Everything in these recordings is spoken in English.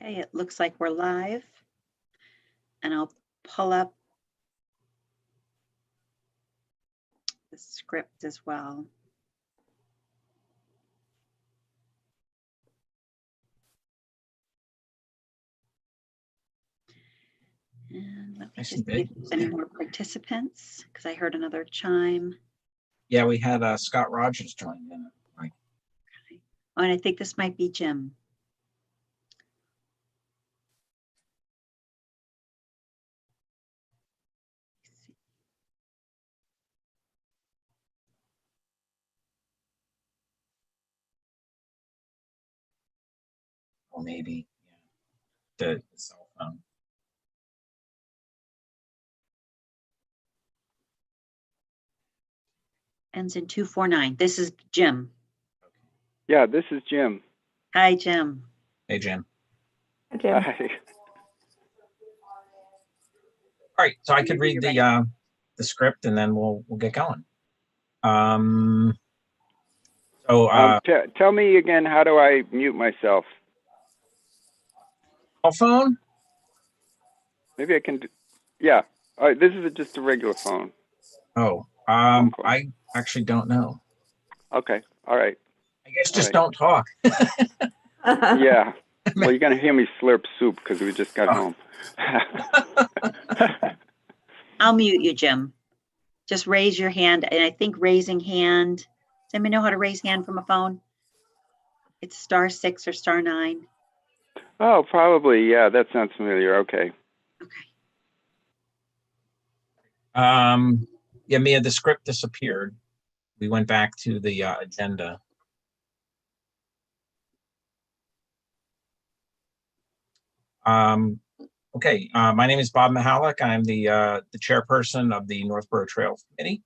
Okay, it looks like we're live. And I'll pull up the script as well. And let me Nice just and see big. if there's any more participants, because I heard another chime. Yeah, we had Scott Rogers join in. Right. Okay. Oh, and I think this might be Jim. Or maybe the cell phone. Ends in 249. This is Jim. Yeah, this is Jim. Hi, Jim. Hey, Jim. Hi, Jim. Hi. All right, so I could read the script and then we'll get going. Tell me again, how do I mute myself? Cell phone? Maybe I can. Yeah. All right. This is just a regular phone. Oh, Phone call. I actually don't know. Okay. All right. I guess All just right. don't talk. Yeah. Well, you're gonna hear me slurp soup because we just got home. I'll mute you, Jim. Just raise your hand. And I think raising hand, does anybody know how to raise hand from a phone? It's *6 or *9. Oh, probably. Yeah, that sounds familiar. Okay. Okay. Yeah, Mia, the script disappeared. We went back to the agenda. Okay, my name is Bob Mihalik. I'm the chairperson of the Northborough Trails Committee.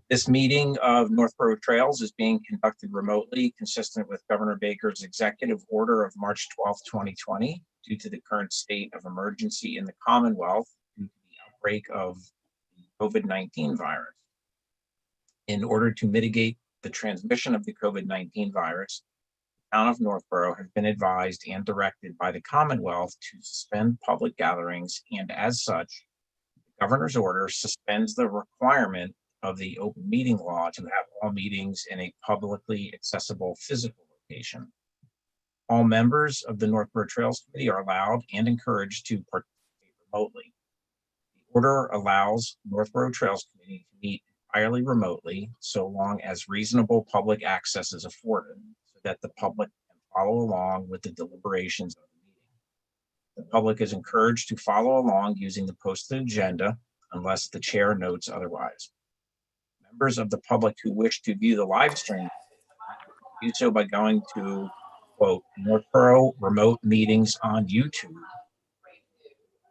This meeting of Northborough Trails is being conducted remotely, consistent with Governor Baker's executive order of March 12, 2020, due to the current state of emergency in the Commonwealth due to the outbreak of the COVID-19 virus. In order to mitigate the transmission of the COVID-19 virus, the town of Northborough has been advised and directed by the Commonwealth to suspend public gatherings, and as such, the governor's order suspends the requirement of the open meeting law to have all meetings in a publicly accessible physical location. All members of the Northborough Trails Committee are allowed and encouraged to participate remotely. The order allows Northborough Trails Committee to meet entirely remotely, so long as reasonable public access is afforded, so that the public can follow along with the deliberations of the meeting. The public is encouraged to follow along using the posted agenda unless the chair notes otherwise. Members of the public who wish to view the live stream do so by going to, quote, Northborough remote meetings on YouTube,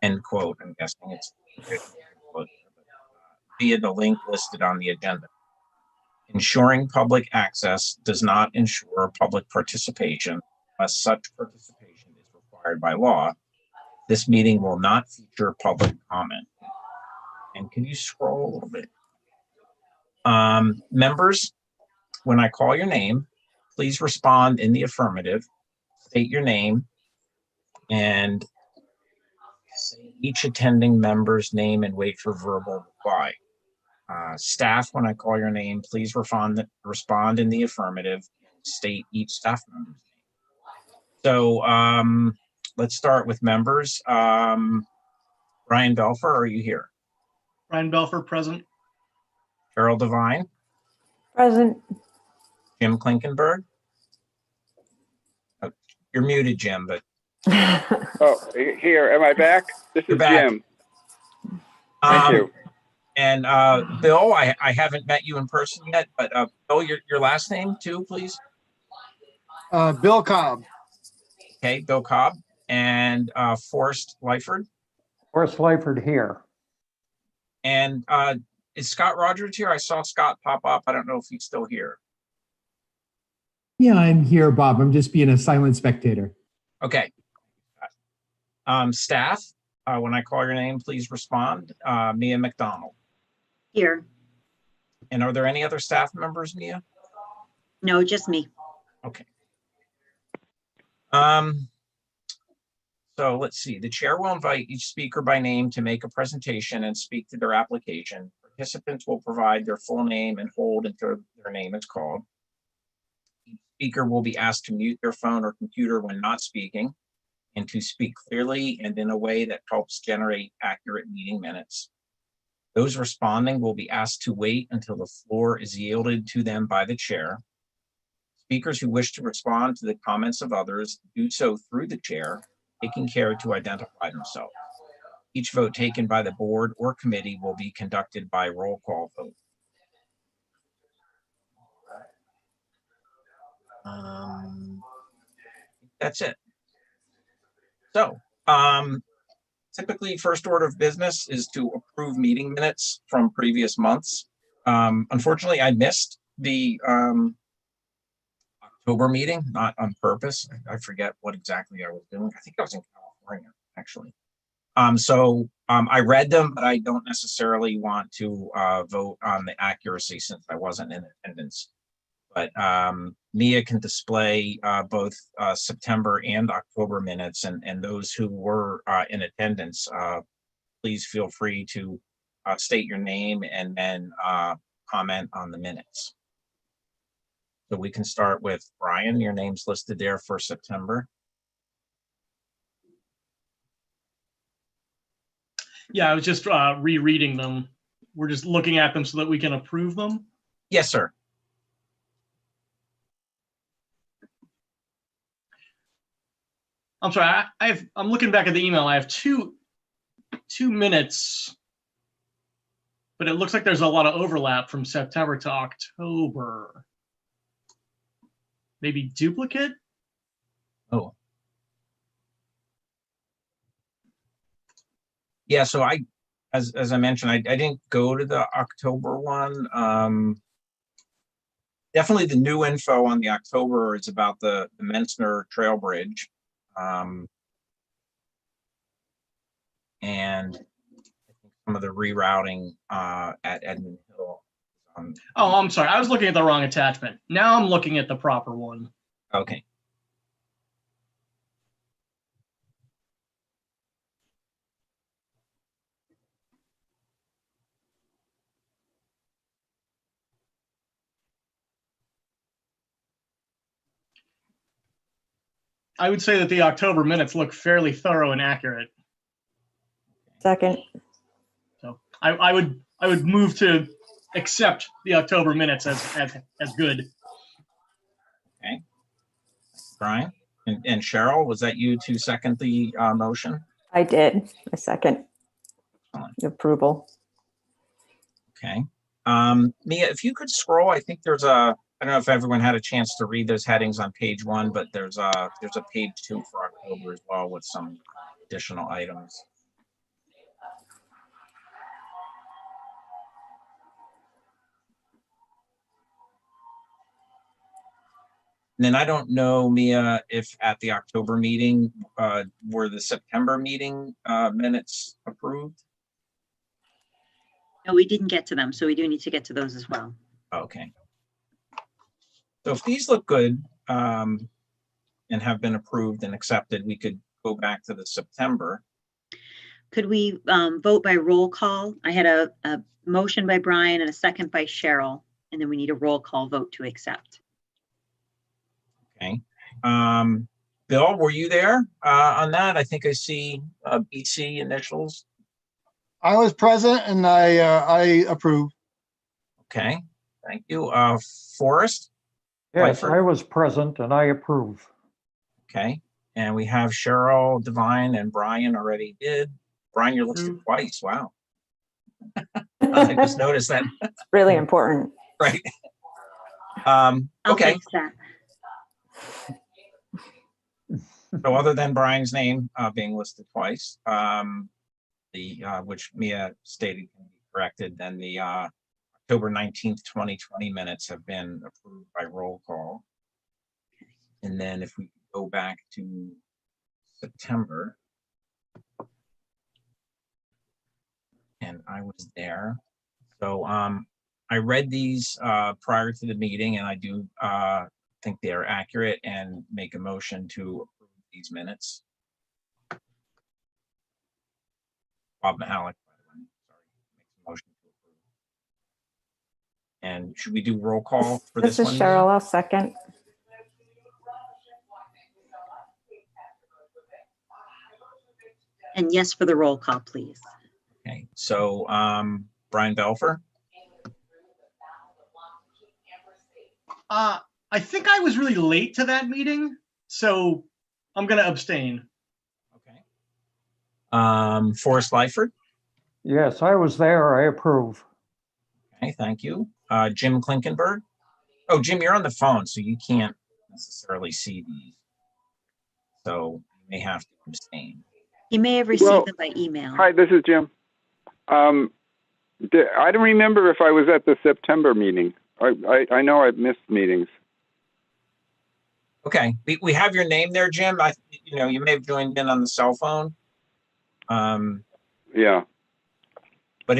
end quote. I'm guessing it's via the link listed on the agenda. Ensuring public access does not ensure public participation unless such participation is required by law. This meeting will not feature public comment. And can you scroll a little bit? Members, when I call your name, please respond in the affirmative, state your name, and say each attending member's name and wait for verbal reply. Staff, when I call your name, please respond in the affirmative, state each staff member's name. So let's start with members. Brian Belfer, are you here? Brian Belfer, present. Carol Devine? Present. Jim Klinkenberg? Oh, you're muted, Jim, but. Oh, here. Am I back? This is back. Jim. Thank you. And Bill, I haven't met you in person yet, but Bill, your last name too, please. Bill Cobb. Okay, Bill Cobb. And Forrest Lyford. Forrest Lyford here. And is Scott Rogers here? I saw Scott pop up. I don't know if he's still here. Yeah, I'm here, Bob. I'm just being a silent spectator. Okay. Staff, when I call your name, please respond. Mia McDonald. Here. And are there any other staff members, Mia? No, just me. Okay. So let's see, the chair will invite each speaker by name to make a presentation and speak to their application. Participants will provide their full name and hold until their name is called. Each speaker will be asked to mute their phone or computer when not speaking and to speak clearly and in a way that helps generate accurate meeting minutes. Those responding will be asked to wait until the floor is yielded to them by the chair. Speakers who wish to respond to the comments of others do so through the chair, taking care to identify themselves. Each vote taken by the board or committee will be conducted by roll call vote. That's it. So, typically, first order of business is to approve meeting minutes from previous months. Unfortunately, I missed the October meeting, not on purpose. I forget what exactly I was doing. I think I was in California, actually. I read them, but I don't necessarily want to vote on the accuracy since I wasn't in attendance. But Mia can display both September and October minutes, and those who were in attendance, please feel free to state your name and then comment on the minutes. So we can start with Brian. Your name's listed there for September. Yeah, I was just rereading them. We're just looking at them so that we can approve them. Yes, sir. I'm sorry, I'm looking back at the email. I have two minutes, but it looks like there's a lot of overlap from September to October. Maybe duplicate? Oh. Yeah, so as I mentioned, I didn't go to the October one. Definitely the new info on the October is about the Menzner Trail Bridge. And I think some of the rerouting at Edmund Hill. Oh, I'm sorry. I was looking at the wrong attachment. Now I'm looking at the proper one. Okay. I would say that the October minutes look fairly thorough and accurate. Second. So I would move to accept the October minutes as good. Okay. Brian and Cheryl, was that you to second the motion? I did. A second. Approval. Okay. Mia, if you could scroll, I think there's I don't know if everyone had a chance to read those headings on page 1, but there's a page 2 for October as well with some additional items. And then I don't know, Mia, if at the October meeting, were the September meeting minutes approved? No, we didn't get to them, so we do need to get to those as well. Okay. So if these look good and have been approved and accepted, we could go back to the September. Could we vote by roll call? I had a motion by Brian and a second by Cheryl, and then we need a roll call vote to accept. Okay. Bill, were you there on that? I think I see BC initials. I was present and I approve. Okay, thank you. Forrest? Yes, Lyford? I was present and I approve. Okay, and we have Cheryl, Divine, and Brian already did. Brian, you're listed twice. Wow. I just noticed that. It's really important. Right. I'll Okay. fix that. So other than Brian's name being listed twice, which Mia stated can be corrected, then the October 19th, 2020 minutes have been approved by roll call. And then if we go back to September, and I was there. So I read these prior to the meeting, and I do think they are accurate and make a motion to approve these minutes. Bob Mahalik, by the way. Sorry, makes a motion to approve. And should we do roll call for this This one? is Mia? Cheryl. I'll second. And yes for the roll call, please. Okay, so Brian Belfer, I think I was really late to that meeting, so I'm gonna abstain. okay. Forrest Lyford, Yes, I was there. I approve. okay, thank you. Jim Klinkenberg. Oh, Jim, you're on the phone, so you can't necessarily see these. So you may have to abstain. He may have received Well, them by email. Hi, this is Jim. I don't remember if I was at the September meeting. I know I've missed meetings. Okay, we have your name there, Jim. You may have joined in on the cell phone. Yeah. But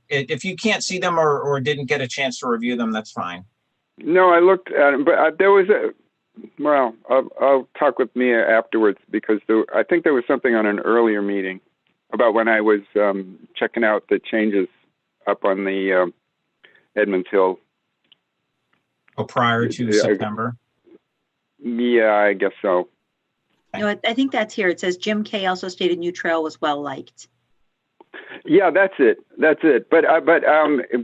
if you can't see them or didn't get a chance to review them, that's fine. No, I looked at it, but there was I'll talk with Mia afterwards because I think there was something on an earlier meeting about when I was checking out the changes up on the Edmonds Hill. Oh, prior to Yeah, September. Yeah, I guess so. No, I think that's here. It says Jim K also stated new trail was well liked. Yeah, that's it. But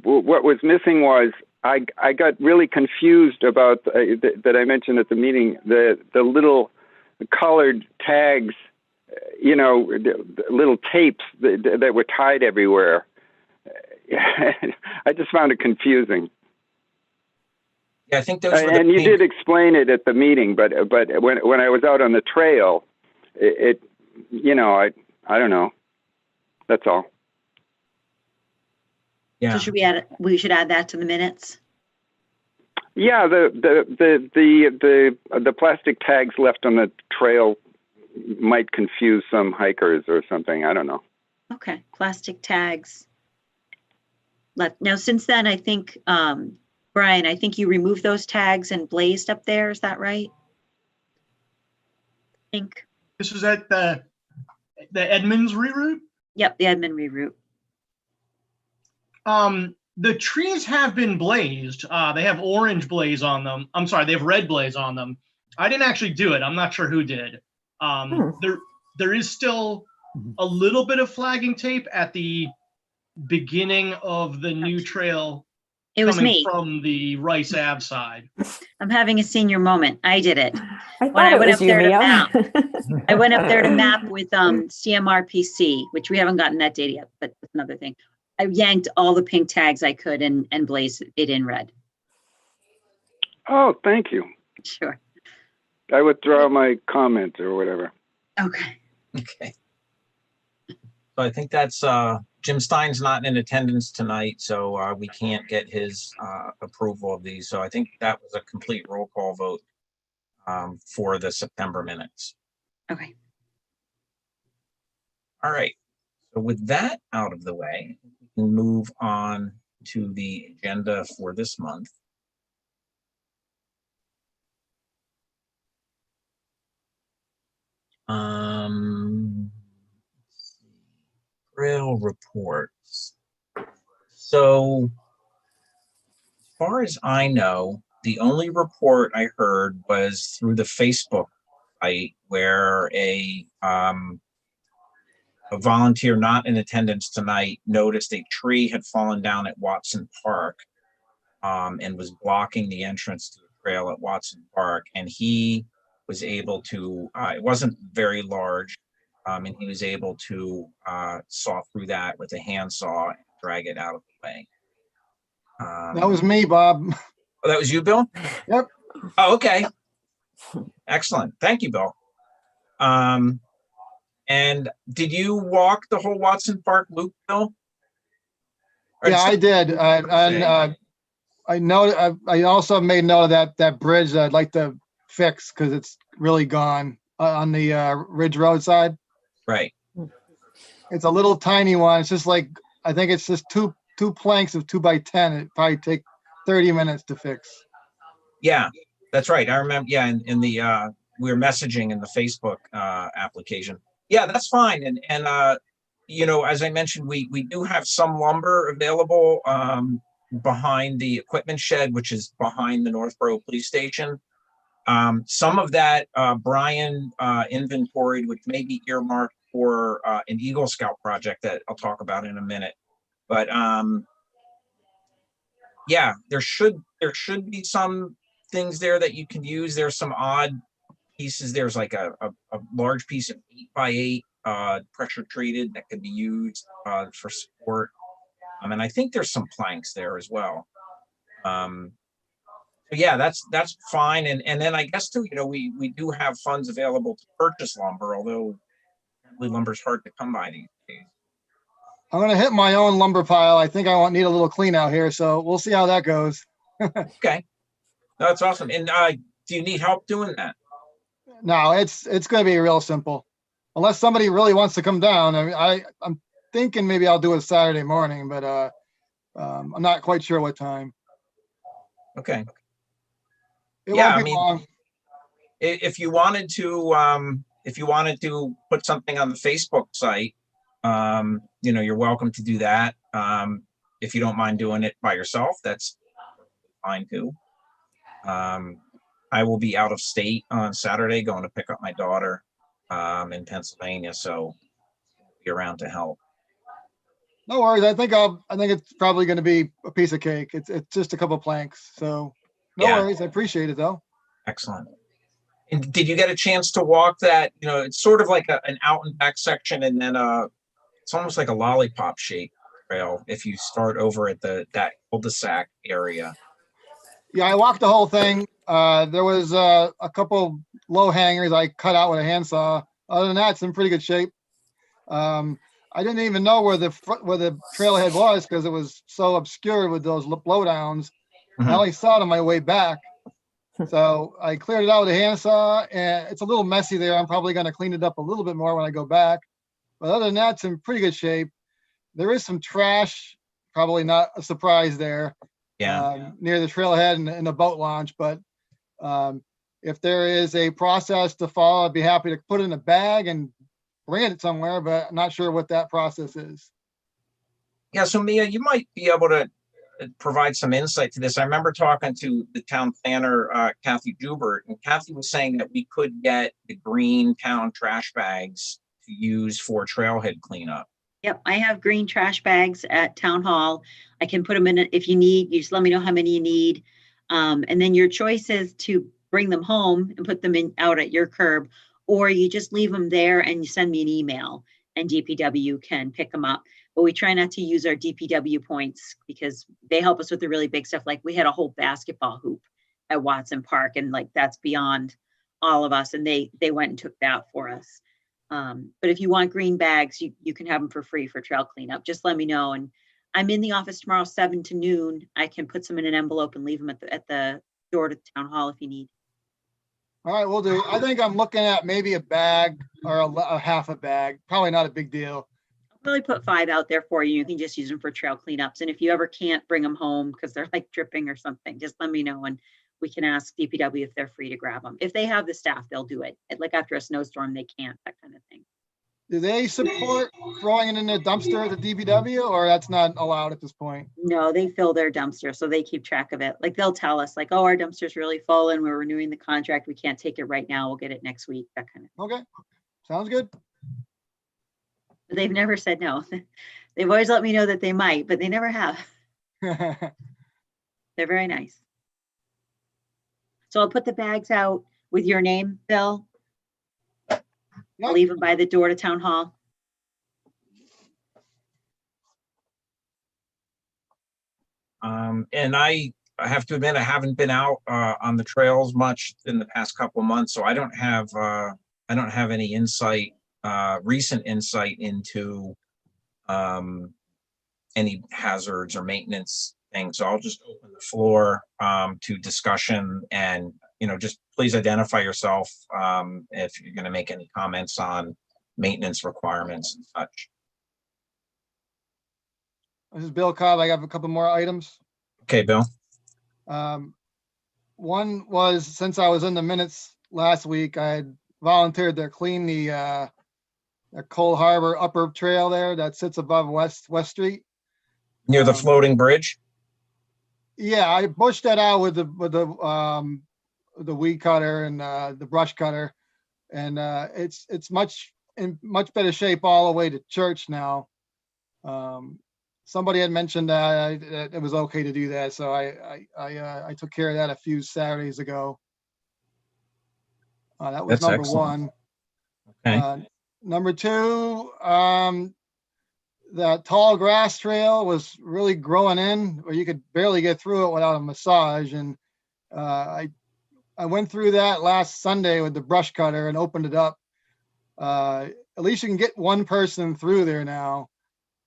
what was missing was I got really confused about that I mentioned at the meeting the little colored tags, the little tapes that were tied everywhere. I just found it confusing. Yeah, I think those were And the you pink. did explain it at the meeting, but when I was out on the trail, I don't know. That's all. Yeah, So we should add that to the minutes? Yeah, the plastic tags left on the trail might confuse some hikers or something. I don't know. Okay, plastic tags. Now, since then, I think, Brian, I think you removed those tags and blazed up there. Is that right? I think. This was at the Edmonds reroute. Yep, the admin reroute. The trees have been blazed. They have orange blaze on them. I'm sorry, they have red blaze on them. I didn't actually do it. I'm not sure who did. There is still a little bit of flagging tape at the beginning of the new trail. It was coming me. from the Rice Ave side. I'm having a senior moment. I did it. I When I thought it went was up you, there to Mia. map. I went up there to map with CMRPC, which we haven't gotten that data yet, but that's another thing. I yanked all the pink tags I could and blazed it in red. Oh, thank you. Sure. I withdraw my comment or whatever. Okay. okay. So I think that's Jim Stein's not in attendance tonight, so we can't get his approval of these. So I think that was a complete roll call vote for the September minutes. Okay. All right. So with that out of the way, we can move on to the agenda for this month. Let's see. Trail reports. So as far as I know, the only report I heard was through the Facebook site where a volunteer not in attendance tonight noticed a tree had fallen down at Watson Park and was blocking the entrance to the trail at Watson Park. And he was able to, it wasn't very large, and he was able to saw through that with a handsaw and drag it out of the way. That was me, Bob. Oh, that was you, Bill? Yep. Oh, okay. Excellent. Thank you, Bill. And did you walk the whole Watson Park loop, Bill? Or Yeah, I did. Okay. I know, I also made note of that bridge that I'd like to fix because it's really gone on the Ridge Road side. Right. It's a little tiny one. It's just like, I think it's just two planks of 2x10. It'd probably take 30 minutes to fix. Yeah, that's right. I remember. Yeah, in the we were messaging in the Facebook application. Yeah, that's fine. And as I mentioned, we do have some lumber available behind the equipment shed, which is behind the Northborough Police Station. Some of that Brian inventoried, which may be earmarked for an Eagle Scout project that I'll talk about in a minute. But yeah, there should be some things there that you can use. There's some odd pieces. There's like a large piece of 8x8 pressure treated that could be used for support. And I think there's some planks there as well. So yeah, that's fine. And then I guess too, we do have funds available to purchase lumber, although lumber's hard to come by these days. I'm gonna hit my own lumber pile. I think I won't need a little clean out here, so we'll see how that goes. Okay, no, that's awesome. And do you need help doing that? No, it's gonna be real simple. Unless somebody really wants to come down. I mean, I'm thinking maybe I'll do it Saturday morning, but I'm not quite sure what time. Okay. It Yeah, won't I be mean, long. if you wanted to put something on the Facebook site, you're welcome to do that. If you don't mind doing it by yourself, that's fine too. I will be out of state on Saturday going to pick up my daughter in Pennsylvania, so I'll be around to help. No worries. I think it's probably going to be a piece of cake. It's just a couple planks. So no Yeah. worries. I appreciate it though. Excellent. And did you get a chance to walk that? It's sort of like an out and back section, and then it's almost like a lollipop shaped trail if you start over at that cul-de-sac area. Yeah, I walked the whole thing. There was a couple low hangers I cut out with a handsaw. Other than that, it's in pretty good shape. I didn't even know where the trailhead was because it was so obscured with those blowdowns. I Mhm. only saw it on my way back. So I cleared it out with a handsaw, and it's a little messy there. I'm probably going to clean it up a little bit more when I go back. But other than that, it's in pretty good shape. There is some trash, probably not a surprise there. Yeah. Near the trailhead and the boat launch. But if there is a process to follow, I'd be happy to put it in a bag and bring it somewhere, but I'm not sure what that process is. Yeah. So Mia, you might be able to provide some insight to this. I remember talking to the town planner, Kathy Joubert, and Kathy was saying that we could get the green town trash bags to use for trailhead cleanup. Yep, I have green trash bags at town hall. I can put them in it if you need. You just let me know how many you need. And then your choice is to bring them home and put them out at your curb, or you just leave them there and you send me an email and DPW can pick them up. But we try not to use our DPW points because they help us with the really big stuff. Like we had a whole basketball hoop at Watson Park, and like that's beyond all of us. And they went and took that for us. But if you want green bags, you can have them for free for trail cleanup. Just let me know. And I'm in the office tomorrow, 7 to noon. I can put some in an envelope and leave them at the door to town hall if you need. All right, we'll do. I think I'm looking at maybe a bag or a half a bag. Probably not a big deal. I'll really put 5 out there for you. You can just use them for trail cleanups. And if you ever can't bring them home because they're like dripping or something, just let me know and we can ask DPW if they're free to grab them. If they have the staff, they'll do it. Like after a snowstorm, they can't, that kind of thing. Do they support throwing it in a dumpster at the DPW, or that's not allowed at this point? No, they fill their dumpster, so they keep track of it. Like they'll tell us like, oh, our dumpster's really full and we're renewing the contract. We can't take it right now. We'll get it next week, that kind of thing. Okay, sounds good. But they've never said no. They've always let me know that they might, but they never have. They're very nice. So I'll put the bags out with your name, Bill. I'll Yep. leave them by the door to town hall. And I have to admit, I haven't been out on the trails much in the past couple of months, so I don't have any insight, recent insight into any hazards or maintenance things. So I'll just open the floor to discussion, and just please identify yourself if you're going to make any comments on maintenance requirements and such. This is Bill Cobb. I have a couple more items. Okay, Bill. One was, since I was in the minutes last week, I had volunteered to clean the that Cold Harbor Upper Trail there that sits above West Street. Near the Um, floating bridge? Yeah, I bushed that out with the weed cutter and the brush cutter, and it's in much better shape all the way to church now. Somebody had mentioned that it was okay to do that, so I took care of that a few Saturdays ago. That was That's number excellent. one. Okay. Number two, that tall grass trail was really growing in, where you could barely get through it without a massage. And I went through that last Sunday with the brush cutter and opened it up. At least you can get one person through there now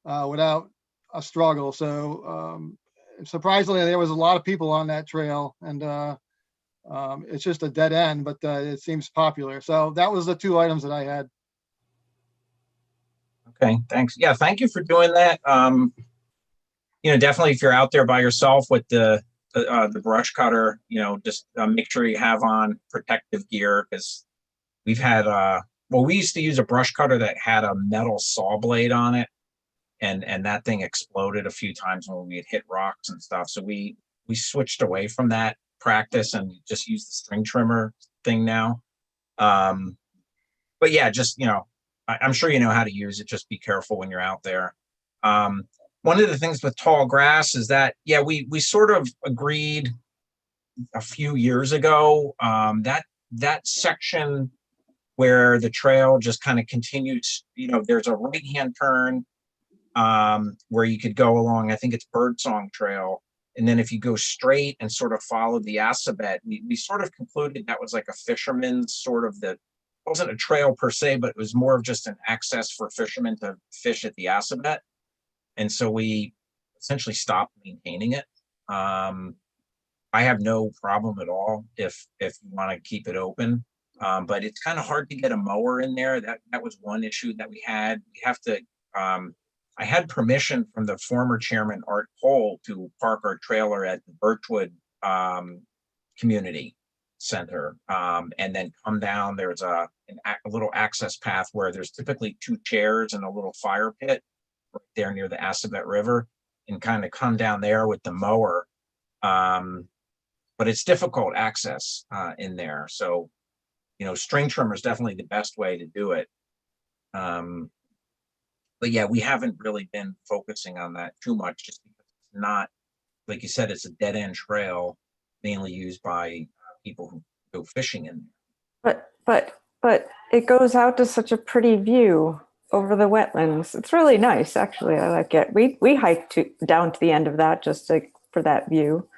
without a struggle. So surprisingly, there was a lot of people on that trail, and it's just a dead end, but it seems popular. So that was the two items that I had. Okay, thanks. Yeah, thank you for doing that. Definitely if you're out there by yourself with the brush cutter, just make sure you have on protective gear, because we've had, we used to use a brush cutter that had a metal saw blade on it, and that thing exploded a few times when we had hit rocks and stuff. So we switched away from that practice and just use the string trimmer thing now. But yeah, just, I'm sure you know how to use it. Just be careful when you're out there. One of the things with tall grass is that, yeah, we sort of agreed a few years ago, that section where the trail just kind of continues, there's a right-hand turn where you could go along, I think it's Birdsong Trail. And then if you go straight and sort of follow the Assabet, we sort of concluded that was like a fisherman's sort of wasn't a trail per se, but it was more of just an access for fishermen to fish at the Assabet. And so we essentially stopped maintaining it. I have no problem at all if you want to keep it open. But it's kind of hard to get a mower in there. That was one issue that we had. We have to, I had permission from the former chairman, Art Cole, to park our trailer at the Birchwood Community Center, and then come down. There's a little access path where there's typically 2 chairs and a little fire pit right there near the Assabet River, and kind of come down there with the mower. But it's difficult access in there. So, string trimmer is definitely the best way to do it. But yeah, we haven't really been focusing on that too much, just because it's not, like you said, it's a dead end trail, mainly used by people who go fishing in there. But it goes out to such a pretty view over the wetlands. It's really nice, actually. I like it. We hiked down to the end of that just for that view.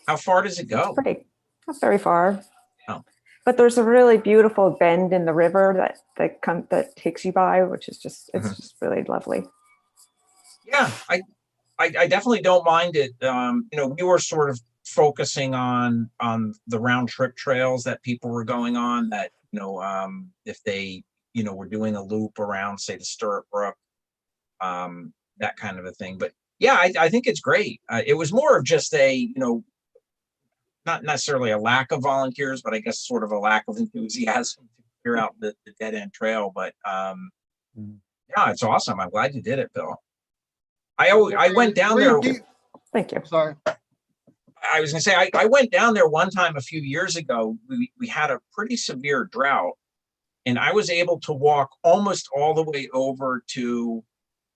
How far does it go? It's pretty, not very far. Oh. But there's a really beautiful bend in the river that takes you by, which is just, it's just really lovely. Yeah, I definitely don't mind it. We were sort of focusing on the round trip trails that people were going on, that, if they, were doing a loop around, say, the Stirrup Brook, that kind of a thing. But yeah, I think it's great. It was more of just not necessarily a lack of volunteers, but I guess sort of a lack of enthusiasm to clear out the dead end trail. But yeah, it's awesome. I'm glad you did it, Bill. I went down there. Thank you. Sorry. I was gonna say, I went down there one time a few years ago. We had a pretty severe drought, and I was able to walk almost all the way over to,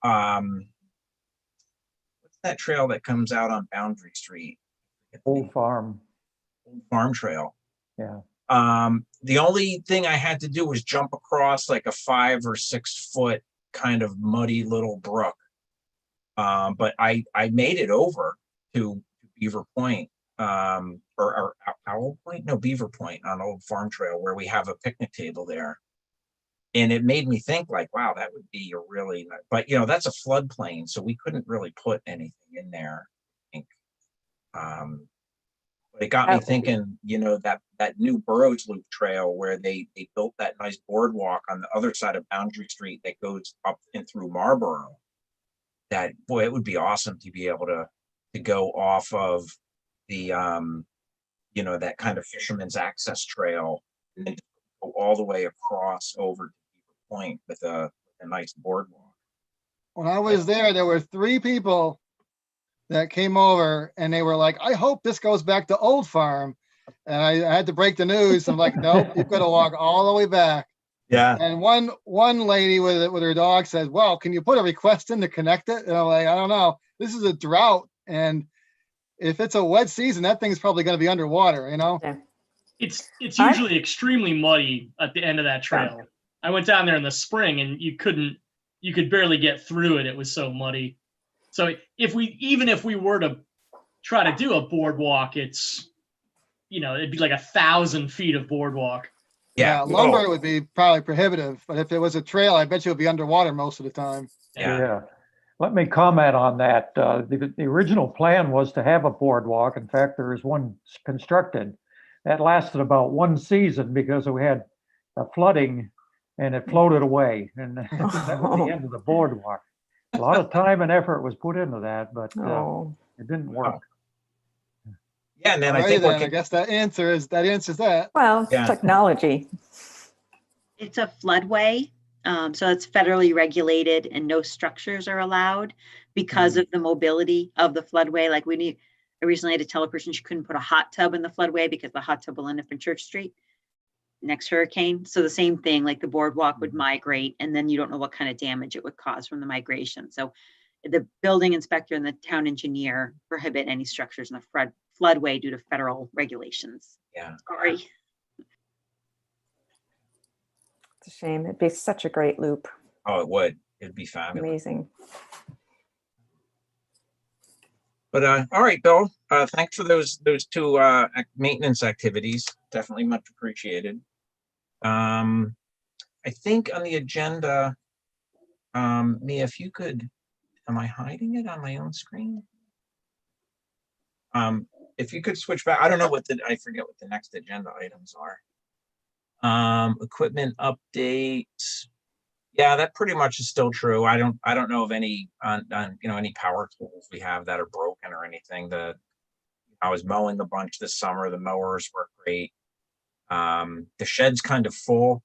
what's that trail that comes out on Boundary Street? Old Farm. Farm Trail. Yeah. The only thing I had to do was jump across like a 5 or 6 foot kind of muddy little brook. But I made it over to Beaver Point, or Owl Point? No, Beaver Point on Old Farm Trail, where we have a picnic table there. And it made me think, like, wow, that would be a really, but that's a floodplain, so we couldn't really put anything in there, I think. But it got me thinking, that new Burroughs Loop trail where they built that nice boardwalk on the other side of Boundary Street that goes up and through Marlboro. That, boy, it would be awesome to be able to go off of the that kind of fisherman's access trail and then go all the way across over to Beaver Point with a a nice boardwalk. When I was there were 3 people that came over and they were like, I hope this goes back to Old Farm. And I had to break the news. I'm like, nope, you've got to walk all the way back. Yeah. And one lady with her dog said, well, can you put a request in to connect it? And I'm like, I don't know. This is a drought. And if it's a wet season, that thing's probably going to be underwater, you know? Yeah. It's I- usually extremely muddy at the end of that trail. I went down there in the spring and you could barely get through it. It was so muddy. So even if we were to try to do a boardwalk, it's, it'd be like 1,000 feet of boardwalk. Yeah. Lumber would be probably prohibitive, but if it was a trail, I bet you it would be underwater most of the time. Yeah. Let me comment on that. The original plan was to have a boardwalk. In fact, there is one constructed. That lasted about 1 season because we had flooding and it floated away. And that was the end of the boardwalk. A lot of time and effort was put into that, but Oh, it didn't work. Yeah, and then I Alrighty think then, I guess that answers that. well, it's Yeah. technology. It's a floodway, so it's federally regulated and no structures are allowed because of the mobility of the floodway. Like I recently had to tell a person she couldn't put a hot tub in the floodway because the hot tub will end up in Church Street next hurricane. So the same thing, like the boardwalk would migrate and then you don't know what kind of damage it would cause from the migration. So the building inspector and the town engineer prohibit any structures in the floodway due to federal regulations. Yeah. Sorry. It's a shame. It'd be such a great loop. Oh, it would. It'd be fabulous. Amazing. But all right, Bill. Thanks for those 2 maintenance activities. Definitely much appreciated. I think on the agenda, Mia, if you could, am I hiding it on my own screen? If you could switch back, I don't know I forget what the next agenda items are. Equipment updates. Yeah, that pretty much is still true. I don't know of any any power tools we have that are broken or anything. I was mowing a bunch this summer. The mowers were great. The shed's kind of full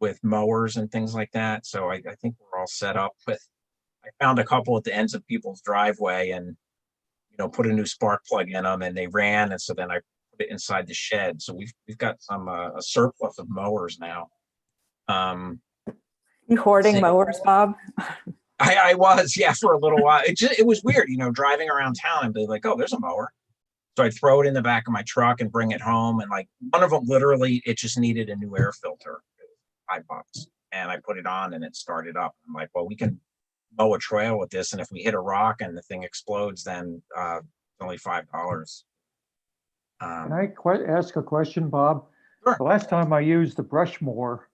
with mowers and things like that. So I think we're all set up with. I found a couple at the ends of people's driveway and put a new spark plug in them and they ran. And so then I put it inside the shed. So we've got some a surplus of mowers now. You hoarding Same. mowers, Bob? I was, yeah, for a little while. It was weird, driving around town and be like, oh, there's a mower. So I'd throw it in the back of my truck and bring it home. And like one of them, literally, it just needed a new air filter. It was $5. And I put it on and it started up. I'm like, well, we can mow a trail with this. And if we hit a rock and the thing explodes, then it's only $5. Can I ask a question, Bob? Sure. The last time I used the brush mower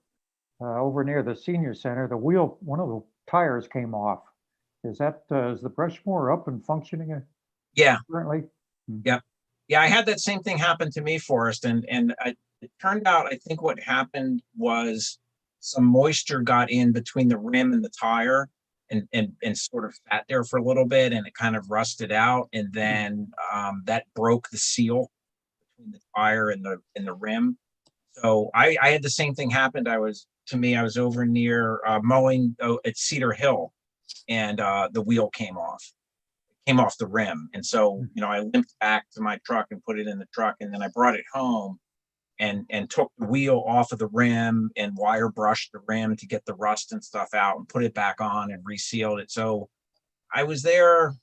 over near the senior center, one of the tires came off. Is the brush mower up and functioning Yeah. currently? Yeah, I had that same thing happen to me, Forrest, and it turned out I think what happened was some moisture got in between the rim and the tire and sort of sat there for a little bit and it kind of rusted out, and then that broke the seal between the tire and the rim. So I had the same thing happen. I was over near mowing at Cedar Hill, and the wheel came off the rim. And so, I limped back to my truck and put it in the truck. And then I brought it home and took the wheel off of the rim and wire brushed the rim to get the rust and stuff out and put it back on and resealed it. So I was there.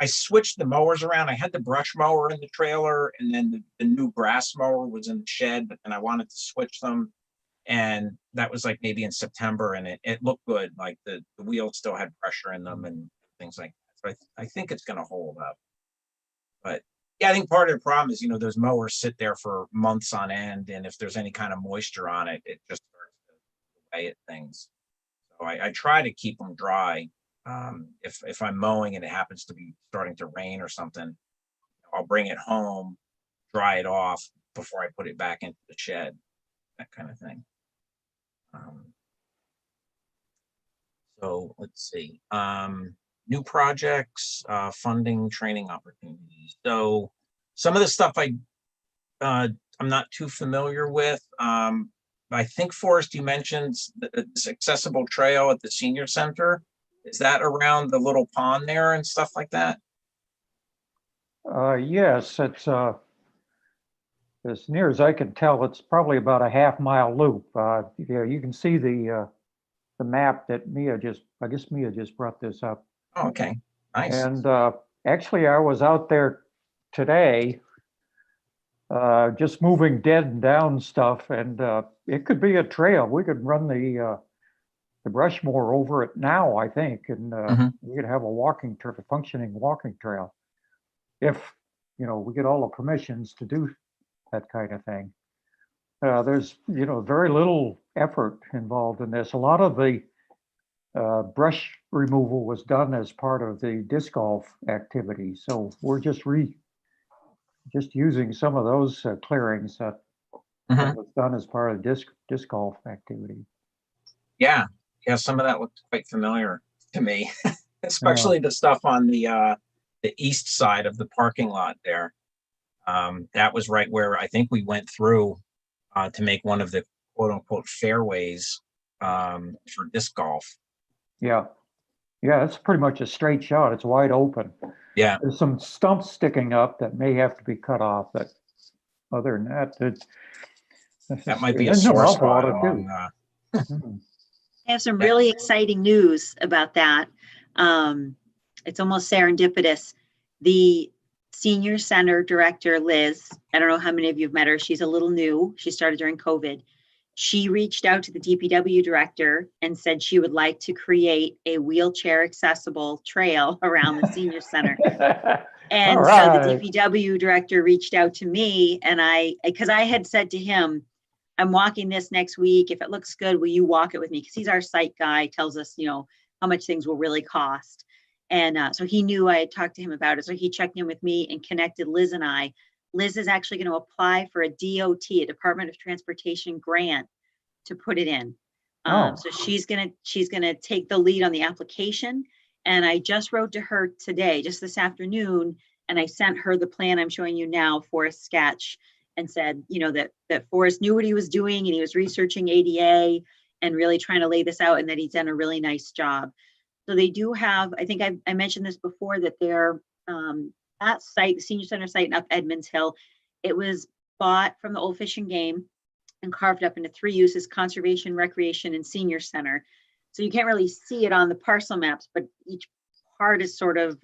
I switched the mowers around. I had the brush mower in the trailer and then the new grass mower was in the shed, but then I wanted to switch them. And that was like maybe in September, and it looked good. Like the wheels still had pressure in them and things like that. So I think it's going to hold up. But yeah, I think part of the problem is, those mowers sit there for months on end. And if there's any kind of moisture on it, it just starts to weigh at things. So I try to keep them dry. If I'm mowing and it happens to be starting to rain or something, I'll bring it home, dry it off before I put it back into the shed, that kind of thing. So let's see. New projects, funding, training opportunities. So some of the stuff I'm not too familiar with. I think, Forrest, you mentioned this accessible trail at the senior center. Is that around the little pond there and stuff like that? Yes, it's as near as I can tell, it's probably about a half-mile loop. Yeah, you can see the map that I guess Mia just brought this up. Oh, okay, nice. And actually, I was out there today, just moving dead and down stuff, and it could be a trail. We could run the brush mower over it now, I think, and we could have a functioning walking trail if we get all the permissions to do that kind of thing. There's very little effort involved in this. A lot of the brush removal was done as part of the disc golf activity, so we're just using some of those clearings that was done as part of disc golf activity. Yeah, some of that looked quite familiar to me, especially the stuff on the east side of the parking lot there. That was right where I think we went through to make one of the quote unquote fairways for disc golf. Yeah, it's pretty much a straight shot. It's wide open. Yeah, There's some stumps sticking up that may have to be cut off, but other than that, that might be a there's no sore awful lot spot to on. do. I have some really exciting news about that. It's almost serendipitous. The senior center director, Liz, I don't know how many of you have met her. She's a little new. She started during COVID. She reached out to the DPW director and said she would like to create a wheelchair accessible trail around the senior center. And so the DPW director reached out to me, and because I had said to him, I'm walking this next week. If it looks good, will you walk it with me? Because he's our site guy, tells us, how much things will really cost. And so he knew I had talked to him about it. So he checked in with me and connected Liz and I. Liz is actually going to apply for a DOT, a Department of Transportation grant, to put it in. So she's gonna take the lead on the application. And I just wrote to her today, just this afternoon, and I sent her the plan I'm showing you now, Forrest sketch, and said, that Forrest knew what he was doing and he was researching ADA and really trying to lay this out, and that he's done a really nice job. So they do have, I think I mentioned this before, that they're that site, the senior center site up Edmonds Hill, it was bought from the Old Fish and Game and carved up into 3 uses: conservation, recreation, and senior center. So you can't really see it on the parcel maps, but each part is sort of,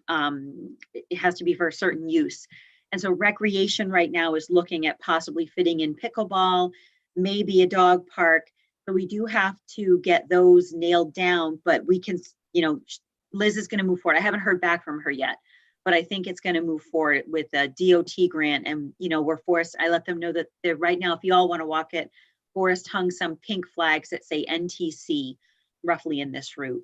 it has to be for a certain use. And so recreation right now is looking at possibly fitting in pickleball, maybe a dog park. So we do have to get those nailed down, but we can, Liz is going to move forward. I haven't heard back from her yet, but I think it's going to move forward with a DOT grant. And, we're Forrest, I let them know that they're right now, if you all want to walk it, Forrest hung some pink flags that say NTC roughly in this route.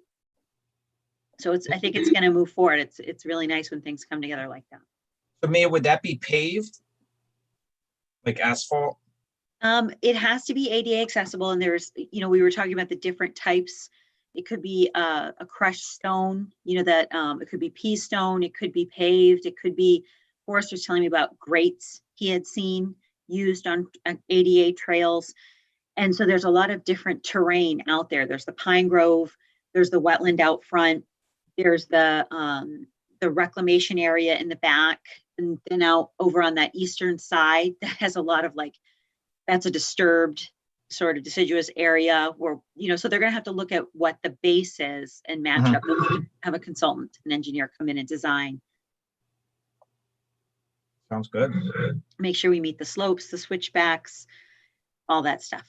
So I think it's going to move forward. It's really nice when things come together like that. So Mia, would that be paved? Like asphalt? It has to be ADA accessible. And there's, we were talking about the different types. It could be a crushed stone, that it could be pea stone, it could be paved, it could be, Forrest was telling me about grates he had seen used on ADA trails. And so there's a lot of different terrain out there. There's the pine grove, there's the wetland out front, there's the reclamation area in the back, and then out over on that eastern side that has a lot of that's a disturbed sort of deciduous area where, so they're going to have to look at what the base is and match up, have a consultant, an engineer come in and design. Sounds good. Make sure we meet the slopes, the switchbacks, all that stuff.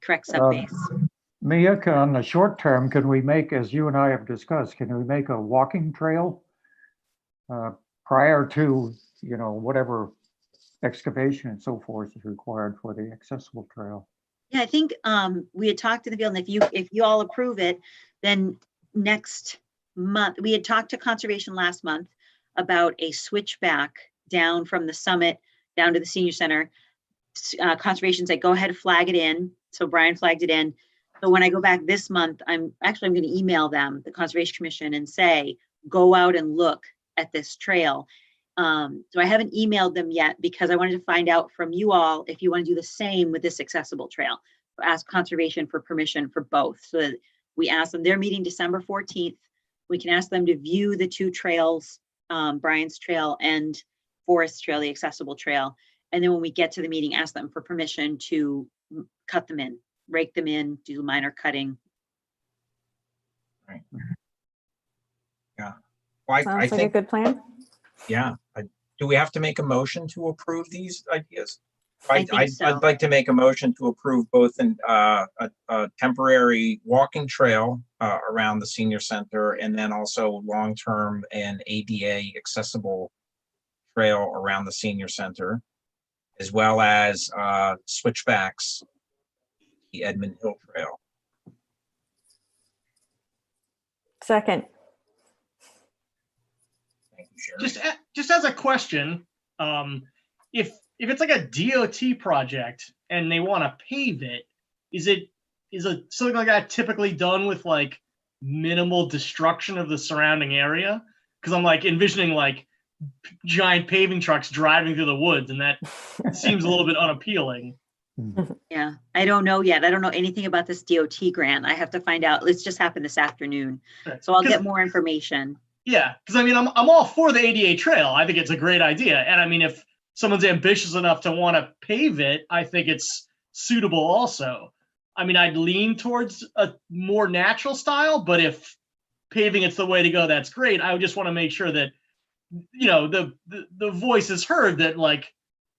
Correct subbase. Mia, on the short term, can we make, as you and I have discussed, can we make a walking trail prior to, whatever excavation and so forth is required for the accessible trail? Yeah, I think we had talked in the field, and if you all approve it, then next month, we had talked to conservation last month about a switchback down from the summit down to the senior center. Conservation said, go ahead, flag it in. So Brian flagged it in. So when I go back this month, I'm going to email them, the Conservation Commission, and say, go out and look at this trail. So I haven't emailed them yet because I wanted to find out from you all if you want to do the same with this accessible trail. ask conservation for permission for both. So that we ask them, they're meeting December 14th. We can ask them to view the two trails, Brian's Trail and Forest Trail, the accessible trail. And then when we get to the meeting, ask them for permission to cut them in, rake them in, do minor cutting. Right. Yeah. Well, I Sounds like a think, good plan. yeah. Do we have to make a motion to approve these ideas? I think so. I'd like to make a motion to approve both a temporary walking trail around the senior center, and then also long-term and ADA accessible trail around the senior center, as well as switchbacks, the Edmund Hill Trail. Second. Thank you, Sherry. Just as a question, if it's like a DOT project and they want to pave it, is something like that typically done with like minimal destruction of the surrounding area? Because I'm like envisioning like giant paving trucks driving through the woods, and that seems a little bit unappealing. Yeah, I don't know yet. I don't know anything about this DOT grant. I have to find out. It's just happened this afternoon. So I'll get more information. Yeah, because I mean, I'm all for the ADA trail. I think it's a great idea. And I mean, if someone's ambitious enough to want to pave it, I think it's suitable also. I mean, I'd lean towards a more natural style, but if paving it's the way to go, that's great. I would just want to make sure that, you know, the voice is heard that like,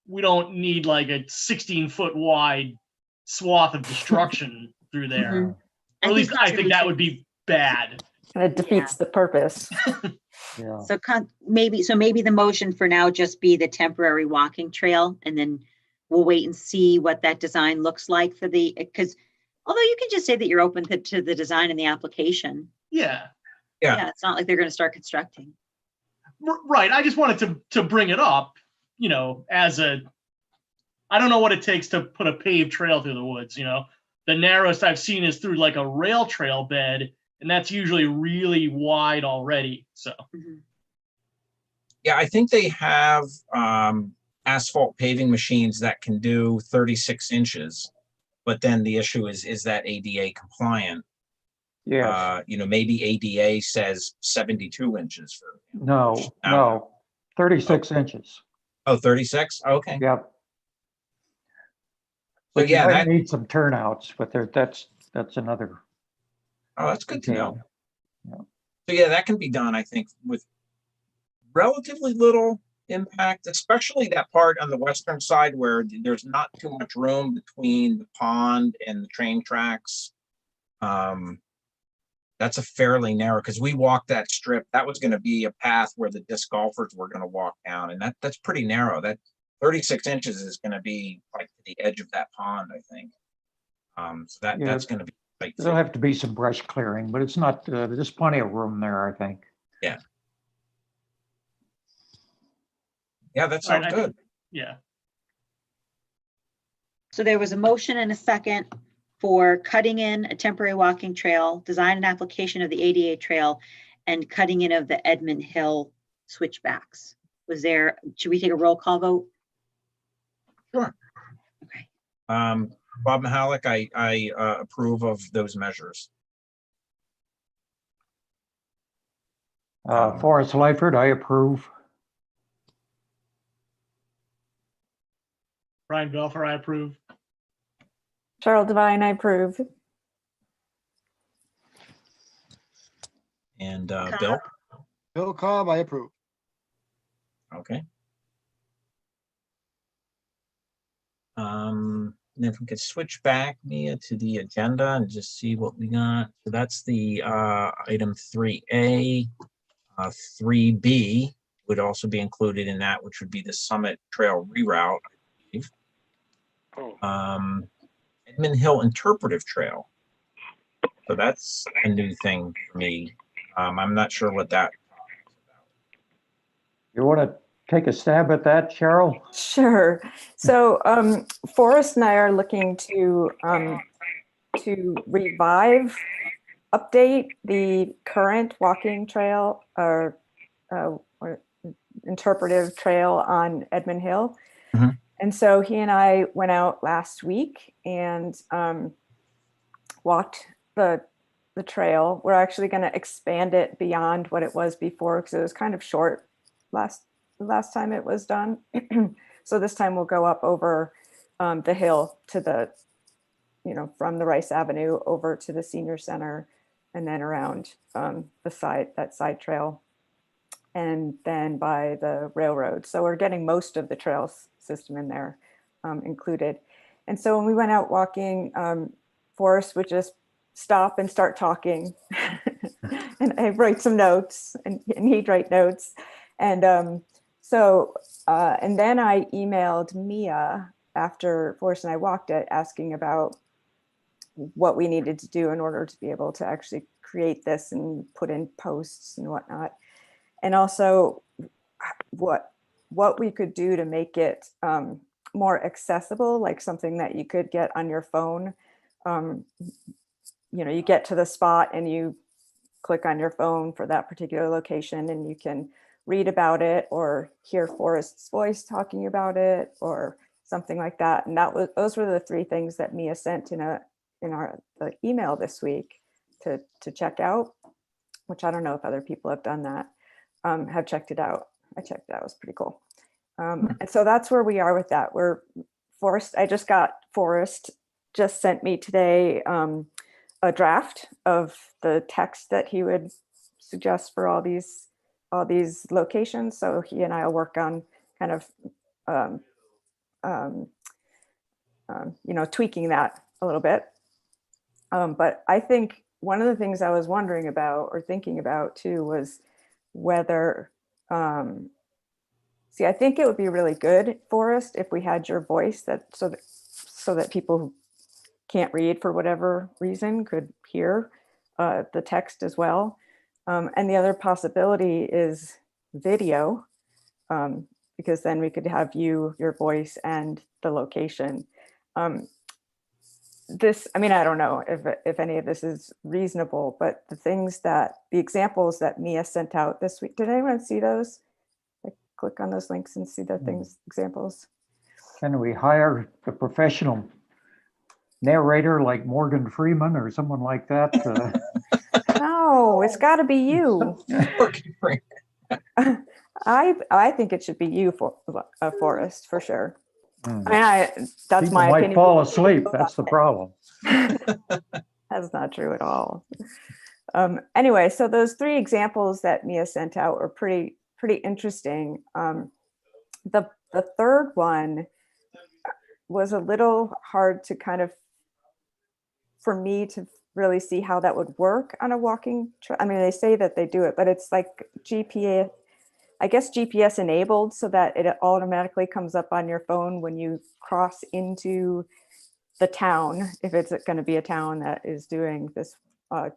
we don't need like a 16-foot wide swath of destruction through there. Mhm. Or at least I think that would be bad. And it defeats the purpose. Yeah. So maybe the motion for now just be the temporary walking trail, and then we'll wait and see what that design looks like for because although you can just say that you're open to the design and the application. Yeah. Yeah. It's not like they're going to start constructing. Right. I just wanted to bring it up, you know, I don't know what it takes to put a paved trail through the woods, you know. The narrowest I've seen is through like a rail trail bed, and that's usually really wide already. So Mhm. Yeah, I think they have asphalt paving machines that can do 36 inches. But then the issue is that ADA compliant? Yes. You know, maybe ADA says 72 inches for. No, 36 inches. Oh, 36? Okay. Yep. So But you yeah, might that, need some turnouts, but that's another oh, that's good to know. detail. Yeah. So yeah, that can be done, I think, with relatively little impact, especially that part on the western side where there's not too much room between the pond and the train tracks. That's a fairly narrow, because we walked that strip. That was going to be a path where the disc golfers were going to walk down, and that's pretty narrow. That 36 inches is going to be like the edge of that pond, I think. So Yeah. that's going to be like, There'll have to be some brush clearing, but it's not, there's plenty of room there, I think. yeah, that Right, sounds I good. yeah. So there was a motion and a second for cutting in a temporary walking trail, design and application of the ADA trail, and cutting in of the Edmund Hill switchbacks. Should we take a roll call vote? Sure. Okay. Bob Mahalik, I approve of those measures. Forrest Lyford, I approve. Brian Belfer, I approve. Cheryl Devine, I approve. And Bill? Bill Cobb, I approve. Okay. And if we could switch back, Mia, to the agenda and just see what we got. So that's the item 3A. 3B would also be included in that, which would be the Summit Trail reroute, I believe. Edmund Hill Interpretive Trail. So that's a new thing for me. I'm not sure what that. You want to take a stab at that, Cheryl? Sure. So Forrest and I are looking to revive, update the current walking trail or interpretive trail on Edmund Hill. Mhm. And so he and I went out last week and walked the trail. We're actually going to expand it beyond what it was before because it was kind of short last time it was done. So this time we'll go up over the hill to the, from the Rice Avenue over to the senior center and then around that side trail and then by the railroad. So we're getting most of the trail system in there included. And so when we went out walking, Forrest would just stop and start talking and I write some notes and he'd write notes. And and then I emailed Mia after Forrest and I walked it asking about what we needed to do in order to be able to actually create this and put in posts and whatnot. And also what we could do to make it more accessible, like something that you could get on your phone. You get to the spot and you click on your phone for that particular location and you can read about it or hear Forrest's voice talking about it or something like that. And those were the three things that Mia sent in our email this week to check out, which I don't know if other people have done that, have checked it out. I checked it out, it was pretty cool. And so that's where we are with that. Forrest just sent me today a draft of the text that he would suggest for all these locations. So he and I will work on kind of tweaking that a little bit. But I think one of the things I was wondering about or thinking about too was whether I think it would be really good, Forrest, if we had your voice so that people who can't read for whatever reason could hear the text as well. And the other possibility is video, because then we could have your voice and the location. I don't know if any of this is reasonable, but the examples that Mia sent out this week, did anyone see those? Like click on those links and see the examples. Can we hire a professional narrator like Morgan Freeman or someone like that? No, it's got to be you. I think it should be you, Forrest, for sure. That's People my might opinion. fall asleep. That's the problem. That's not true at all. Anyway, so those three examples that Mia sent out were pretty interesting. The third one was a little hard to for me to really see how that would work on a walking trail. They say that they do it, but it's like GPS enabled so that it automatically comes up on your phone when you cross into the town, if it's going to be a town that is doing this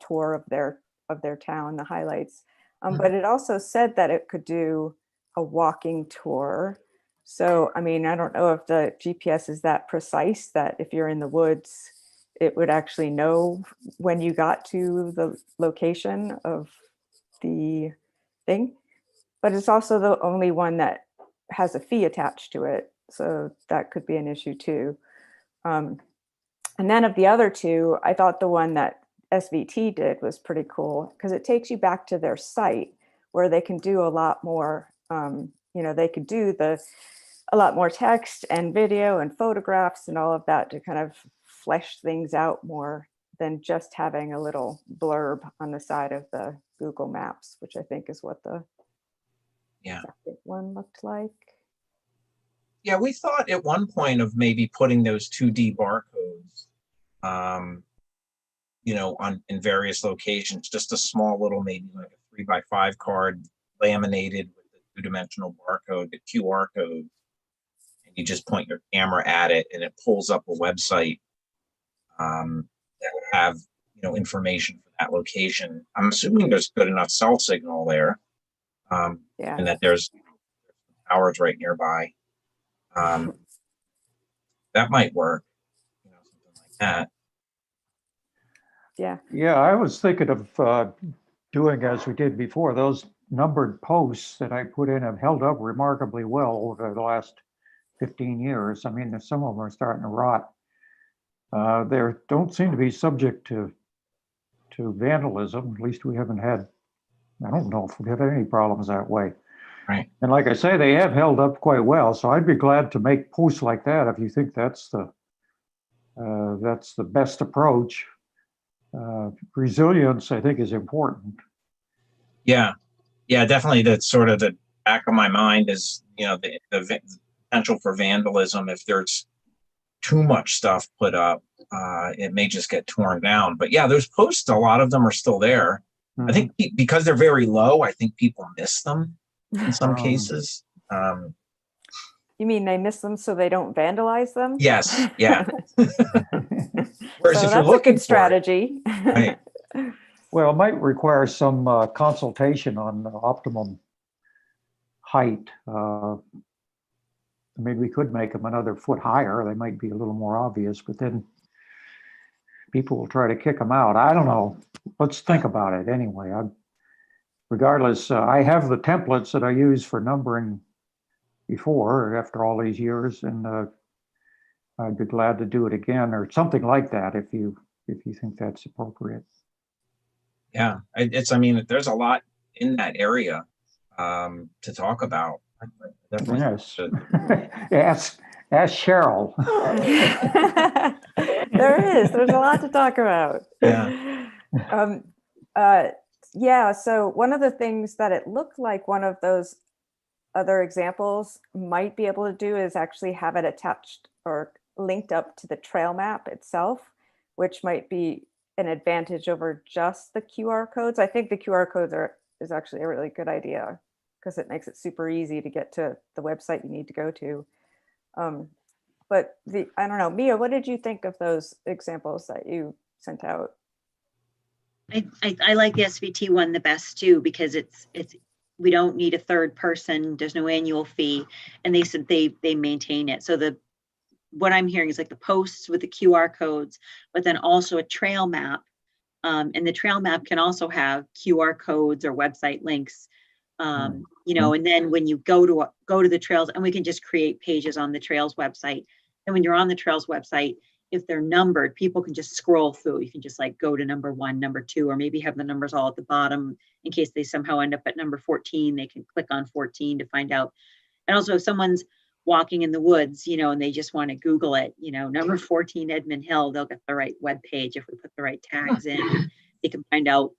tour of their town, the highlights. But it also said that it could do a walking tour. So, I don't know if the GPS is that precise that if you're in the woods, it would actually know when you got to the location of the thing. But it's also the only one that has a fee attached to it. So that could be an issue too. And then of the other two, I thought the one that SVT did was pretty cool because it takes you back to their site where they can do a lot more, they could do a lot more text and video and photographs and all of that to kind of flesh things out more than just having a little blurb on the side of the Google Maps, which I think is what the second one looked like. Yeah, we thought at one point of maybe putting those 2D barcodes, in various locations, just a small little, maybe like a 3x5 card laminated with the two-dimensional barcode, the QR code, and you just point your camera at it and it pulls up a website that would have, information for that location. I'm assuming there's good enough cell signal there, and that there's towers right nearby. That might work, something like that. Yeah, I was thinking of doing as we did before. Those numbered posts that I put in have held up remarkably well over the last 15 years. I mean, some of them are starting to rot. They don't seem to be subject to vandalism. At least we haven't had, I don't know if we've had any problems that way. Right. And like I say, they have held up quite well. So I'd be glad to make posts like that if you think that's the best approach. Resilience, I think, is important. Yeah, definitely. That's sort of the back of my mind is, the potential for vandalism. If there's too much stuff put up, it may just get torn down. But yeah, those posts, a lot of them are still there. I think because they're very low, I think people miss them in some cases. You mean they miss them so they don't vandalize them? Yes, yeah. Whereas So if that's a good strategy. Right. Well, it might require some consultation on optimum height. Maybe we could make them another foot higher. They might be a little more obvious, but then people will try to kick them out. I don't know. Let's think about it anyway. Regardless, I have the templates that I use for numbering before, after all these years, and I'd be glad to do it again or something like that if you think that's appropriate. Yeah, there's a lot in that area to talk about. Yes. Ask Cheryl. There's a lot to talk about. Yeah. Yeah, so one of the things that it looked like one of those other examples might be able to do is actually have it attached or linked up to the trail map itself, which might be an advantage over just the QR codes. I think the QR codes is actually a really good idea because it makes it super easy to get to the website you need to go to. But I don't know, Mia, what did you think of those examples that you sent out? I like the SVT one the best too, because it's we don't need a third person. There's no annual fee, and they said they maintain it. So what I'm hearing is like the posts with the QR codes, but then also a trail map, and the trail map can also have QR codes or website links. And then when you go to the trails, and we can just create pages on the trails website. And when you're on the trails website, if they're numbered, people can just scroll through. You can just like go to number 1, number 2, or maybe have the numbers all at the bottom in case they somehow end up at number 14. They can click on 14 to find out. And also if someone's walking in the woods, and they just want to Google it, number 14 Edmund Hill, they'll get the right web page. If we put the right tags in, they can find out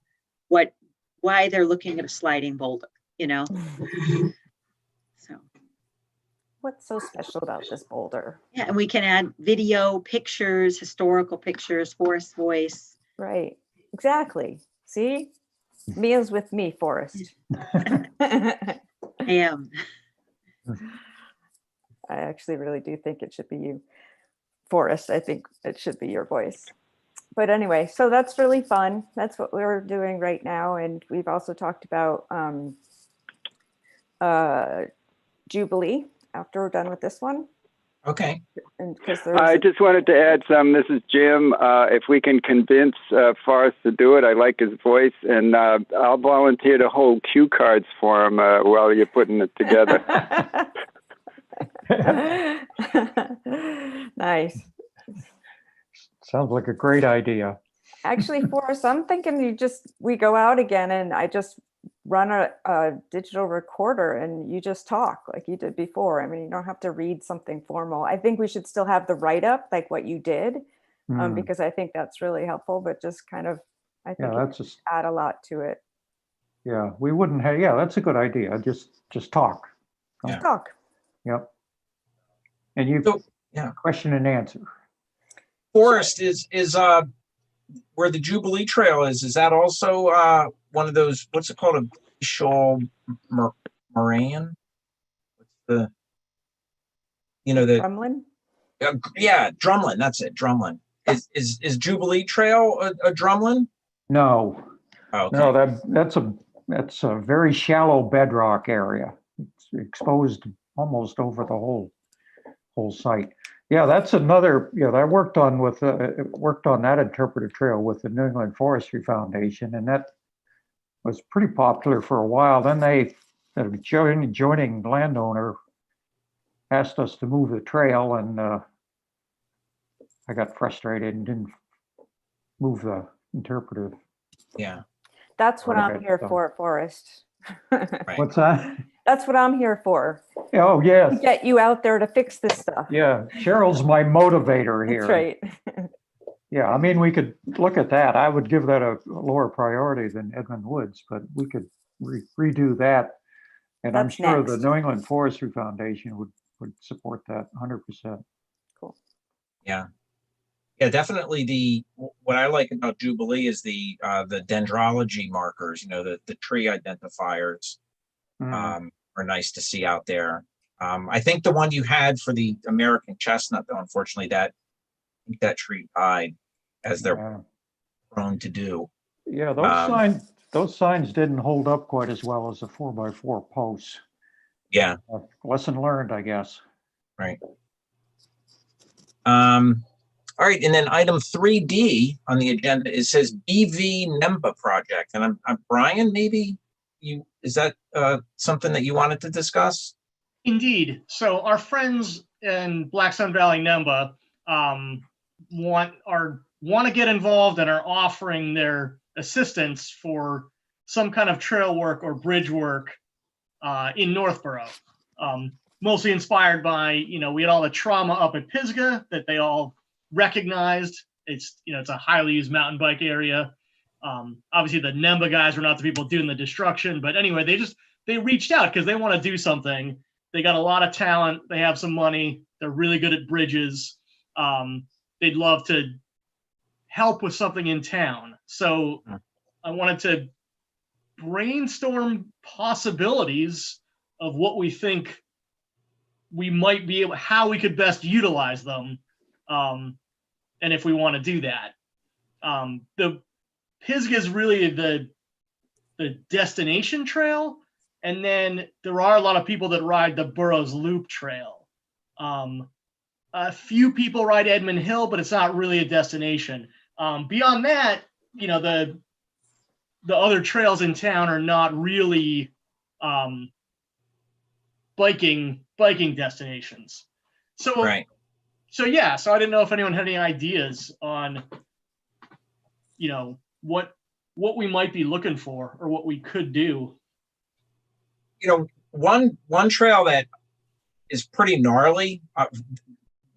why they're looking at a sliding boulder, So. What's so special about this boulder? Yeah, and we can add video, pictures, historical pictures, Forest Voice. Right, exactly. See, Mia's with me, Forrest. I am. I actually really do think it should be you, Forrest. I think it should be your voice. But anyway, so that's really fun. That's what we're doing right now. And we've also talked about Jubilee after we're done with this one. Okay. And because I just wanted to add some. This is Jim. If we can convince Forrest to do it, I like his voice, and I'll volunteer to hold cue cards for him while you're putting it together. Nice. Sounds like a great idea. Actually, Forrest, I'm thinking we go out again and I just run a digital recorder and you just talk like you did before. I mean, you don't have to read something formal. I think we should still have the write-up like what you did, because I think that's really helpful, but just kind of, I think that's just add a lot to it. Yeah, we wouldn't have, that's a good idea. Just talk. Yeah. Talk. Yep. And you, question and answer. Forest is where the Jubilee Trail is that also one of those, what's it called, a glacial moraine? What's the, Drumlin? Drumlin, that's it, Drumlin. Is Jubilee Trail a Drumlin? No. Oh, okay. No, that's a very shallow bedrock area. It's exposed almost over the whole site. Yeah, that's another. I worked on that interpretive trail with the New England Forestry Foundation, and that was pretty popular for a while. Then the adjoining landowner asked us to move the trail, and I got frustrated and didn't move the interpretive. Yeah. That's what Part of I'm it, here so. for, Forrest. Right. What's that? That's what I'm here for. Oh, To yes. get you out there to fix this stuff. Yeah, Cheryl's my motivator here. That's right. Yeah, I mean, we could look at that. I would give that a lower priority than Edmund Woods, but we could redo that. And I'm That's sure the next. New England Forestry Foundation would support that 100%. Yeah. Yeah, definitely what I like about Jubilee is the dendrology markers, the tree identifiers are nice to see out there. I think the one you had for the American chestnut, though, unfortunately, I think that tree died, as they're prone to do. Yeah, those signs didn't hold up quite as well as the 4x4 posts. Yeah. Lesson learned, I guess. Right. All right, and then item 3D on the agenda, it says BV NEMBA project, and I'm Brian, maybe is that something that you wanted to discuss? Indeed. So our friends in Blackstone Valley NEMBA want to get involved and are offering their assistance for some kind of trail work or bridge work in Northborough. Mostly inspired by, we had all the trauma up at Pisgah that they all recognized. It's a highly used mountain bike area. Obviously the NEMBA guys were not the people doing the destruction, but anyway, they reached out because they want to do something. They got a lot of talent. They have some money. They're really good at bridges. They'd love to help with something in town. So I wanted to brainstorm possibilities of what we think we might be able, how we could best utilize them. And if we want to do that, the Pisgah is really the destination trail. And then there are a lot of people that ride the Burroughs Loop Trail. A few people ride Edmund Hill, but it's not really a destination. Beyond that, the other trails in town are not really biking destinations. So, right. So I didn't know if anyone had any ideas on, what we might be looking for or what we could do. One trail that is pretty gnarly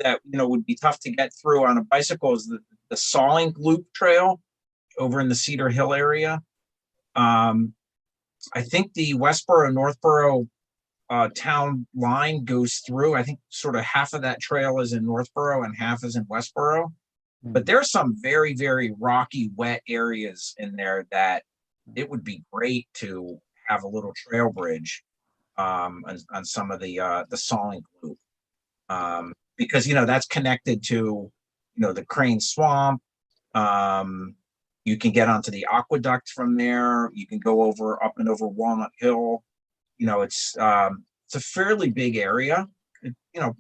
that would be tough to get through on a bicycle is the Sawing Loop Trail over in the Cedar Hill area. I think the Westboro Northboro town line goes through. I think sort of half of that trail is in Northboro and half is in Westboro. But there's some very, very rocky, wet areas in there that it would be great to have a little trail bridge on some of the Sawing Loop, because that's connected to the Crane Swamp. You can get onto the aqueduct from there. You can go up and over Walnut Hill. It's a fairly big area.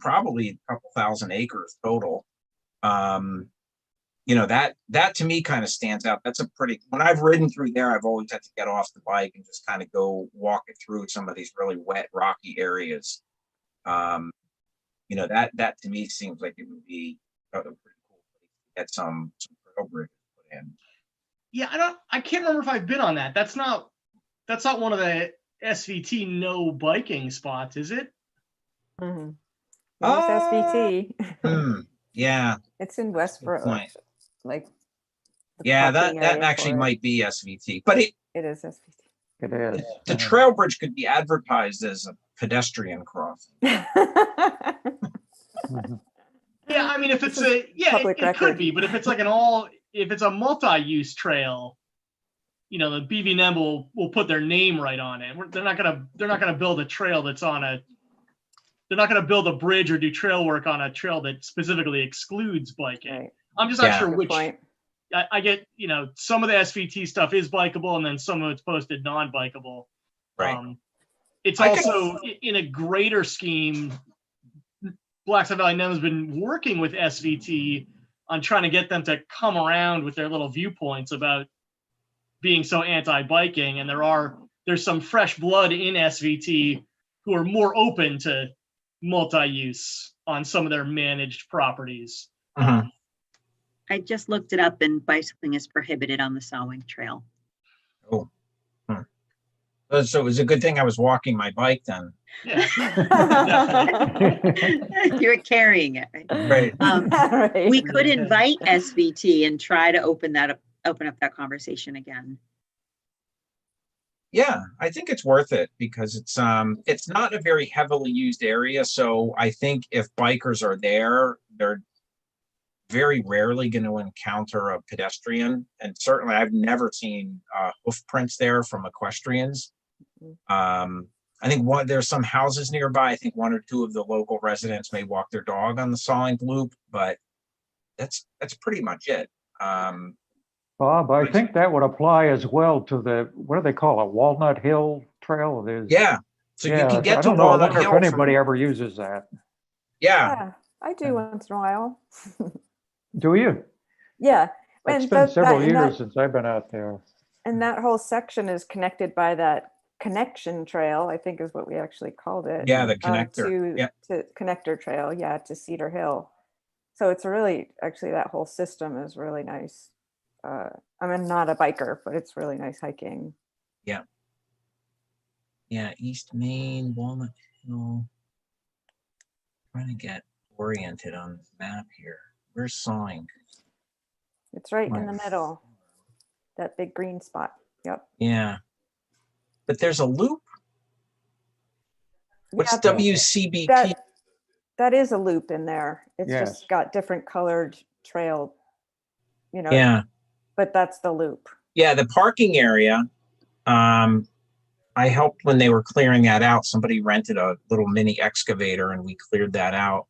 Probably a couple thousand acres total. That to me kind of stands out. That's when I've ridden through there, I've always had to get off the bike and just kind of go walk it through some of these really wet, rocky areas. That to me seems like it would be a pretty cool place to get some trail bridges put in. Yeah, I can't remember if I've been on that. That's not one of the SVT no biking spots, is it? Mm-hmm. It's SVT. Yeah. It's in Westboro. Like, yeah, that actually might be SVT, but it is SVT. It is. The trail bridge could be advertised as a pedestrian crossing. Yeah, I mean, if it's it could be, but if it's like if it's a multi-use trail, the BV NEMBA will put their name right on it. They're not gonna build a trail that's they're not gonna build a bridge or do trail work on a trail that specifically excludes biking. Right. I'm just not sure Good which. point. I get, some of the SVT stuff is bikeable, and then some of it's posted non-bikeable. Right. It's also in a greater scheme. Blackstone Valley NEMBA has been working with SVT on trying to get them to come around with their little viewpoints about being so anti-biking, and there's some fresh blood in SVT who are more open to multi-use on some of their managed properties. Mhm. I just looked it up and bicycling is prohibited on the Sawing Trail. Oh. Hmm. So it was a good thing I was walking my bike then. Yeah, definitely. You're carrying it, right? Right. Right. We could invite SVT and try to open up that conversation again. Yeah, I think it's worth it because it's not a very heavily used area. So I think if bikers are there, they're very rarely going to encounter a pedestrian. And certainly I've never seen hoof prints there from equestrians. I think there's some houses nearby. I think one or two of the local residents may walk their dog on the Sawing Loop, but that's pretty much it. Bob, I think that would apply as well to the, what do they call it, Walnut Hill Trail? There's, Yeah. So you yeah, can get I to don't know, I Walnut wonder if Hill anybody from, ever uses that. yeah, Yeah, I do once in a while. Do you? Yeah. It's and been that- several and that- years since I've been out there. And that whole section is connected by that connection trail, I think is what we actually called it. yeah, the connector. Yeah. To connector trail, yeah, to Cedar Hill. So it's actually that whole system is really nice. I'm not a biker, but it's really nice hiking. Yeah, East Main, Walnut Hill. Trying to get oriented on this map here. Where's Sawing? It's right in the Nice. middle, that big green spot. Yep. Yeah. But there's a loop. What's Yeah, WCBT? that is a loop in there. It's Yes. just got different colored trail, Yeah. but that's the loop. Yeah, the parking area. I helped when they were clearing that out. Somebody rented a little mini excavator and we cleared that out.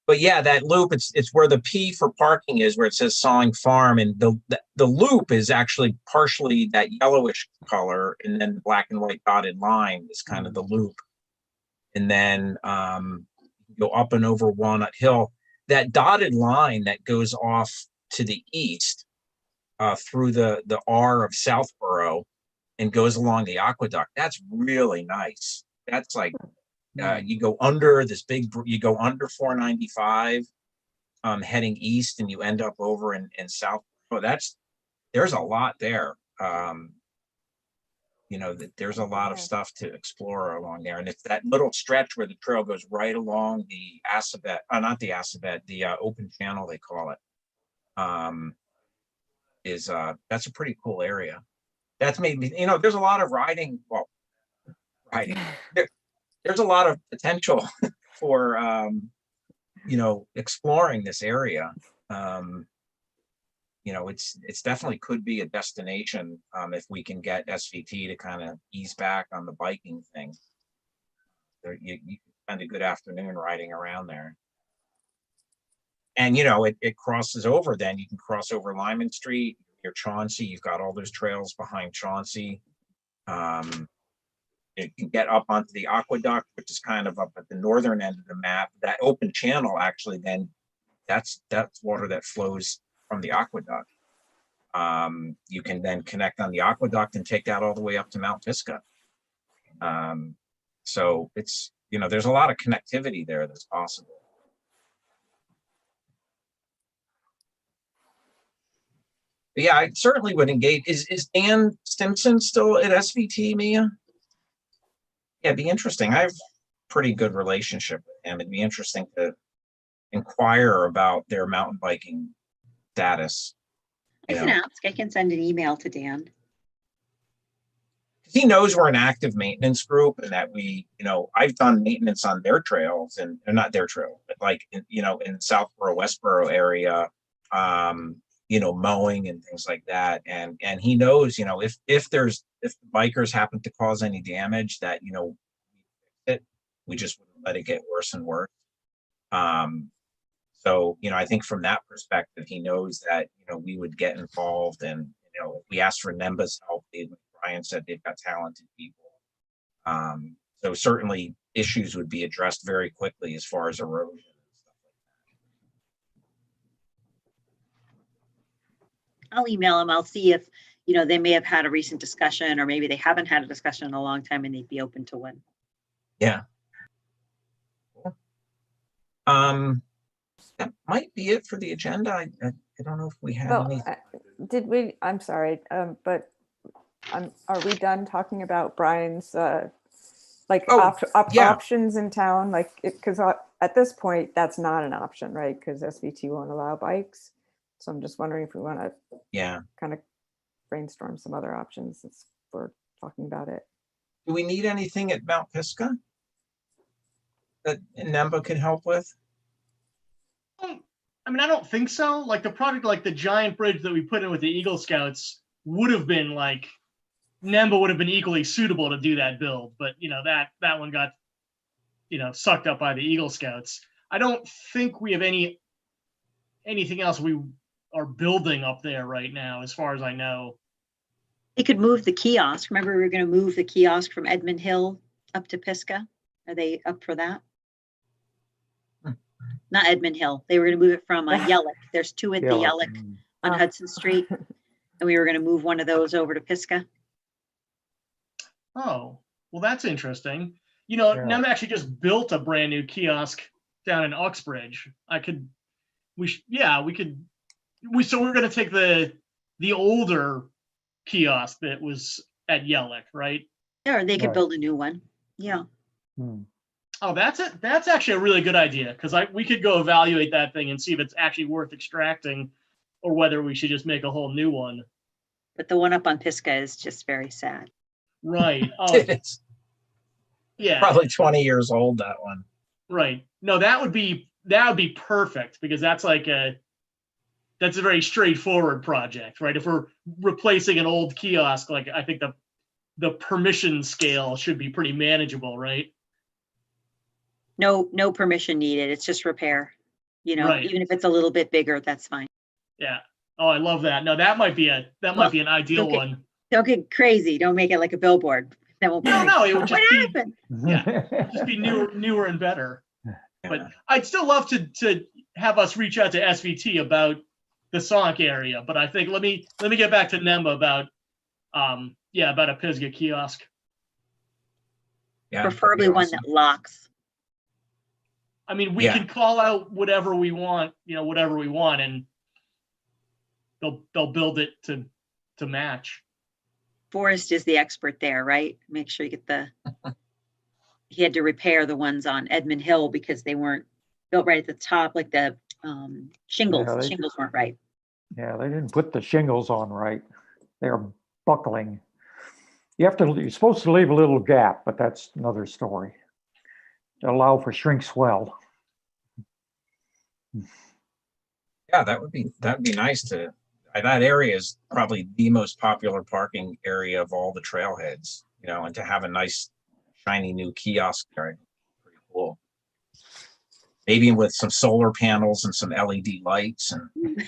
But yeah, that loop, it's where the P for parking is, where it says Sawing Farm, and the loop is actually partially that yellowish color, and then the black and white dotted line is kind of the loop. And then go up and over Walnut Hill. That dotted line that goes off to the east through the R of Southborough and goes along the aqueduct, that's really nice. That's like you go under you go under 495 heading east, and you end up over in South. Oh, there's a lot there. There's a lot of stuff to explore along there, and it's that little stretch where the trail goes right along the Assabet, not the Assabet, the open channel they call it. That's a pretty cool area. That's made me, there's a lot of riding. Well, riding. There's a lot of potential for exploring this area. It's definitely could be a destination if we can get SVT to kind of ease back on the biking thing. You can spend a good afternoon riding around there. And it crosses over, then you can cross over Lyman Street, near Chauncey. You've got all those trails behind Chauncey. You can get up onto the aqueduct, which is kind of up at the northern end of the map. That open channel, actually, then that's water that flows from the aqueduct. You can then connect on the aqueduct and take that all the way up to Mount Pisgah. So it's, there's a lot of connectivity there that's possible. But yeah, I certainly would engage. Is Dan Stimson still at SVT, Mia? Yeah, it'd be interesting. I have pretty good relationship with him. It'd be interesting to inquire about their mountain biking status. I can ask. I can send an email to Dan. He knows we're an active maintenance group, and that I've done maintenance on their trails, and not their trail, but like in Southborough, Westborough area, mowing and things like that. And he knows, if the bikers happen to cause any damage, that we just wouldn't let it get worse and worse. So I think from that perspective, he knows that we would get involved, and if we asked for NEMBA's help, like Brian said, they've got talented people. So certainly issues would be addressed very quickly as far as erosion and stuff like that. I'll email them. I'll see if, they may have had a recent discussion, or maybe they haven't had a discussion in a long time and they'd be open to one. Yeah. That might be it for the agenda. I don't know if we have Well, any. did we, I'm sorry, but are we done talking about Brian's, like Oh, yeah. options in town? Like, because at this point, that's not an option, right? Because SVT won't allow bikes. So I'm just wondering if we want to Yeah. kind of brainstorm some other options since we're talking about it. Do we need anything at Mount Pisgah that NEMBA could help with? I mean, I don't think so. Like the project, like the giant bridge that we put in with the Eagle Scouts would have been like, NEMBA would have been equally suitable to do that build, but you know, that one got, you know, sucked up by the Eagle Scouts. I don't think we have anything else we are building up there right now, as far as I know. They could move the kiosk. Remember, we were going to move the kiosk from Edmund Hill up to Pisgah. Are they up for that? Not Edmund Hill. They were going to move it from Yellick. There's two at the Yellick on Oh. Hudson Street. And we were going to move one of those over to Pisgah. Oh, well, that's interesting. You know, Yeah. NEMBA actually just built a brand new kiosk down in Uxbridge. So we're going to take the older kiosk that was at Yellick, right? Yeah, or they could Right. build a new one. Yeah. Hmm. Oh, that's it. That's actually a really good idea, because we could go evaluate that thing and see if it's actually worth extracting, or whether we should just make a whole new one. But the one up on Pisgah is just very sad. Right. Oh, It's yeah. probably 20 years old, that one. Right. No, that would be perfect, because that's a very straightforward project, right? If we're replacing an old kiosk, like I think the permission scale should be pretty manageable, right? No permission needed. It's just repair. You know, Right. even if it's a little bit bigger, that's fine. Yeah. Oh, I love that. No, that might be an ideal okay. one. Don't get crazy. Don't make it like a billboard. That won't be No, nice. no, it would just What be happened? just be newer and better. But Yeah. I'd still love to have us reach out to SVT about the Sonic area. But I think let me get back to NEMBA about about a Pisgah kiosk. Yeah, Preferably that'd be one awesome. that locks. I mean, we Yeah. can call out whatever we want, and they'll build it to match. Forrest is the expert there, right? Make sure you get he had to repair the ones on Edmund Hill because they weren't built right at the top, like the shingles. Yeah, The they- shingles weren't right. Yeah, they didn't put the shingles on right. They're buckling. You're supposed to leave a little gap, but that's another story. To allow for shrink swell. Yeah, that'd be nice to. That area is probably the most popular parking area of all the trailheads, you know, and to have a nice shiny new kiosk there, pretty cool. Maybe with some solar panels and some LED lights and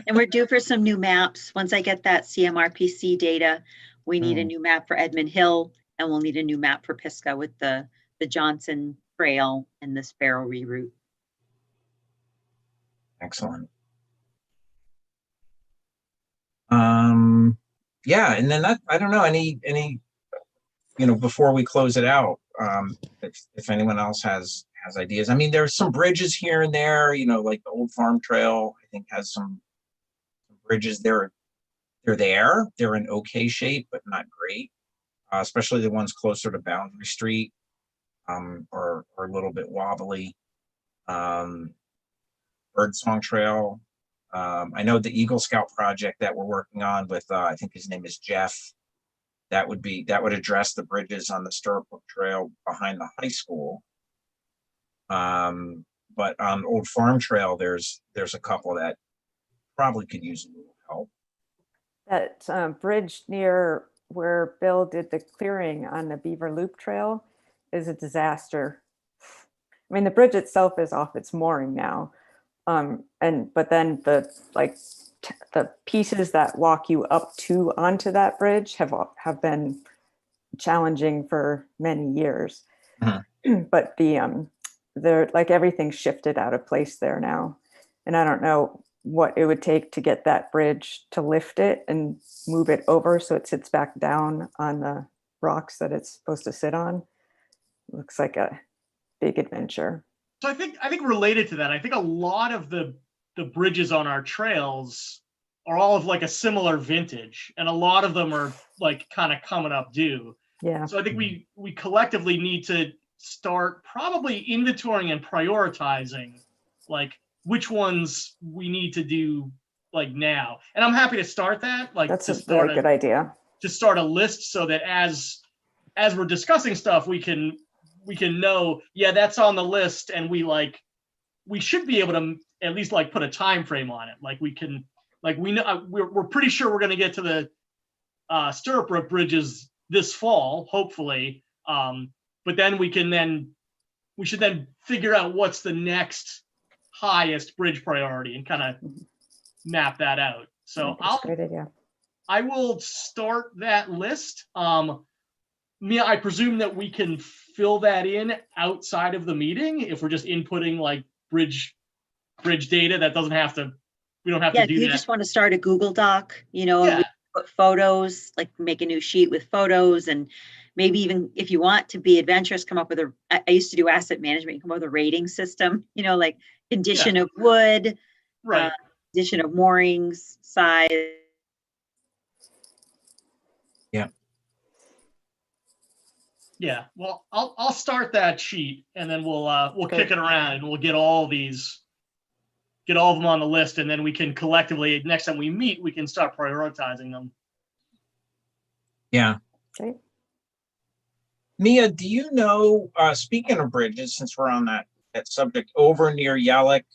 And we're due for some new maps. Once I get that CMRPC data, we need a new map for Edmund Hill, and we'll need a new map for Pisgah with the Johnson Trail and the Sparrow reroute. excellent. Yeah, and then I don't know, any, you know, before we close it out, if anyone else has ideas. I mean, there's some bridges here and there, you know, like the Old Farm Trail, I think has some bridges there. They're in okay shape, but not great. Especially the ones closer to Boundary Street, are a little bit wobbly. Birdsong Trail. I know the Eagle Scout project that we're working on with, I think his name is Jeff. That would address the bridges on the Stirrup Brook Trail behind the high school. But on Old Farm Trail, there's a couple that probably could use a little help. That bridge near where Bill did the clearing on the Beaver Loop Trail is a disaster. I mean, the bridge itself is off its mooring now. But then the pieces that walk you up onto that bridge have been challenging for many years. But they're like everything shifted out of place there now. And I don't know what it would take to get that bridge to lift it and move it over so it sits back down on the rocks that it's supposed to sit on. Looks like a big adventure. So I think related to that, I think a lot of the bridges on our trails are all of like a similar vintage, and a lot of them are like kind of coming up due. Yeah. So I think we collectively need to start probably inventorying and prioritizing like which ones we need to do like now. And I'm happy to start that, like That's to a start very good idea. to start a list so that as we're discussing stuff, we can know, yeah, that's on the list, and we should be able to at least like put a time frame on it. Like we can, like we know we're pretty sure we're going to get to the Stirrup Brook bridges this fall, hopefully. But then we should then figure out what's the next highest bridge priority and kind of map that out. So That's a great idea. I will start that list. Mia, I presume that we can fill that in outside of the meeting if we're just inputting like bridge data. That doesn't have to. We don't have Yeah, to if do you that. just want to start a Google Doc, and Yeah. we put photos, like make a new sheet with photos, and maybe even if you want to be adventurous, come up with I used to do asset management, come up with a rating system, like condition of wood, Right. condition of moorings, size. Yeah. Well, I'll start that sheet, and then we'll kick it around, and we'll get all of them on the list, and then we can collectively, next time we meet, we can start prioritizing them. Yeah. Okay. Mia, do you know, speaking of bridges, since we're on that subject, over near Yellick,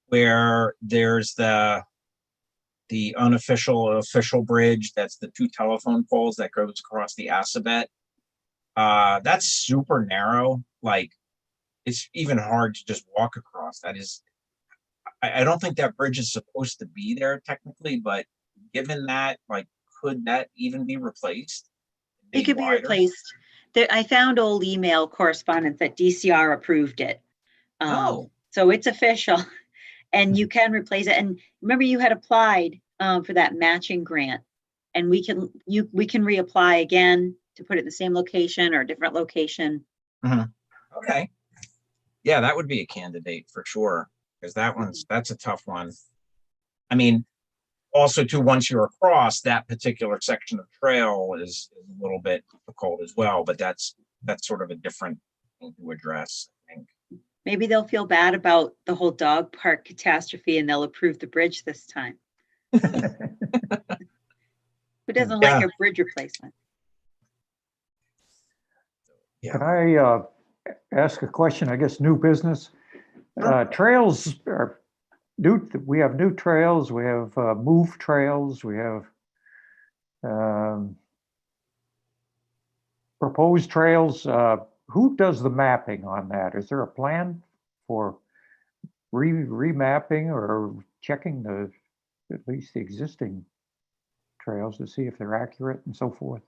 where there's the unofficial official bridge, that's the 2 telephone poles that goes across the Assabet. That's super narrow. Like, it's even hard to just walk across. That is, I don't think that bridge is supposed to be there technically, but given that, like, could that even be replaced? It could be replaced. I found old email correspondence that DCR approved it. So it's official, and you can replace it. And remember, you had applied for that matching grant, and we can reapply again to put it in the same location or a different location. Okay. Yeah, that would be a candidate for sure, because that's a tough one. I mean, also too, once you're across, that particular section of trail is a little bit difficult as well, but that's sort of a different thing to address, I think. Maybe they'll feel bad about the whole dog park catastrophe and they'll approve the bridge this time. Who doesn't like a bridge replacement? Can I ask a question? I guess new business. Trails are new. We have new trails. We have move trails. We have proposed trails. Who does the mapping on that? Is there a plan for remapping or checking at least the existing trails to see if they're accurate and so forth?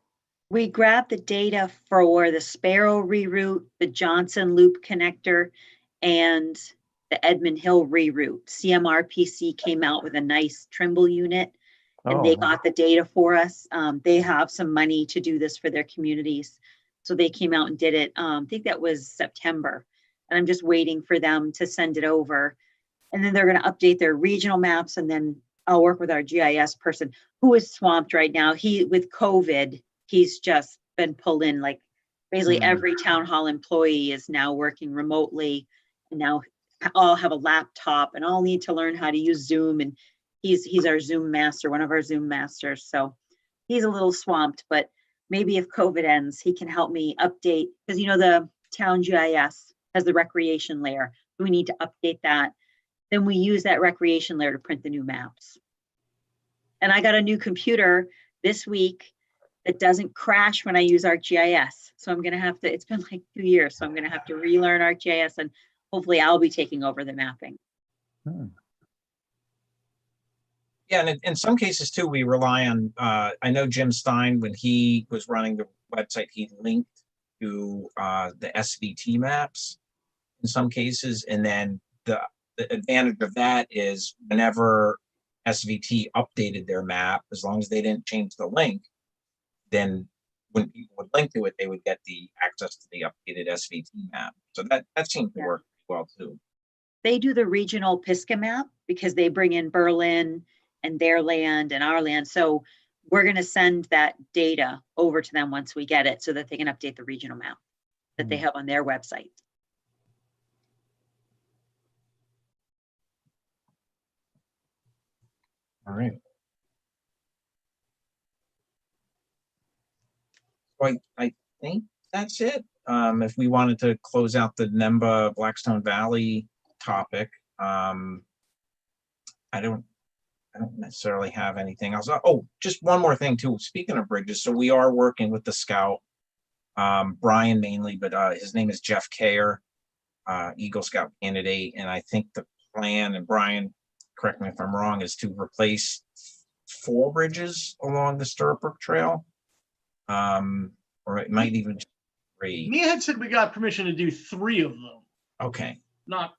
We grabbed the data for the Sparrow reroute, the Johnson Loop connector, and the Edmund Hill reroute. CMRPC came out with a nice Trimble unit, and they got the data for us. They have some money to do this for their communities. So they came out and did it. I think that was September. And I'm just waiting for them to send it over. And then they're going to update their regional maps. And then I'll work with our GIS person who is swamped right now. With COVID, he's just been pulled in. Like basically every town hall employee is now working remotely, and now all have a laptop and all need to learn how to use Zoom. And he's our Zoom master, one of our Zoom masters. So he's a little swamped, but maybe if COVID ends, he can help me update, because the town GIS has the recreation layer. We need to update that. Then we use that recreation layer to print the new maps. And I got a new computer this week that doesn't crash when I use ArcGIS. So I'm going to have to, it's been like 2 years, so I'm going to have to relearn ArcGIS, and hopefully I'll be taking over the mapping. Yeah, and in some cases too, we rely on, I know Jim Stein, when he was running the website, he linked to the SVT maps in some cases. And then the advantage of that is whenever SVT updated their map, as long as they didn't change the link, then when people would link to it, they would get the access to the updated SVT map. So that seemed to work well too. They do the regional Pisgah map because they bring in Berlin and their land and our land. So we're going to send that data over to them once we get it so that they can update the regional map that they have on their website. All right. So I think that's it. If we wanted to close out the NEMBA Blackstone Valley topic, I don't necessarily have anything else. Oh, just one more thing too. Speaking of bridges, so we are working with the Scout, Brian mainly, but his name is Jeff Kayer, Eagle Scout candidate. And I think the plan, and Brian, correct me if I'm wrong, is to replace 4 bridges along the Stirrup Brook Trail. Or it might even be 3. Mia had said we got permission to do 3 of them, Okay. not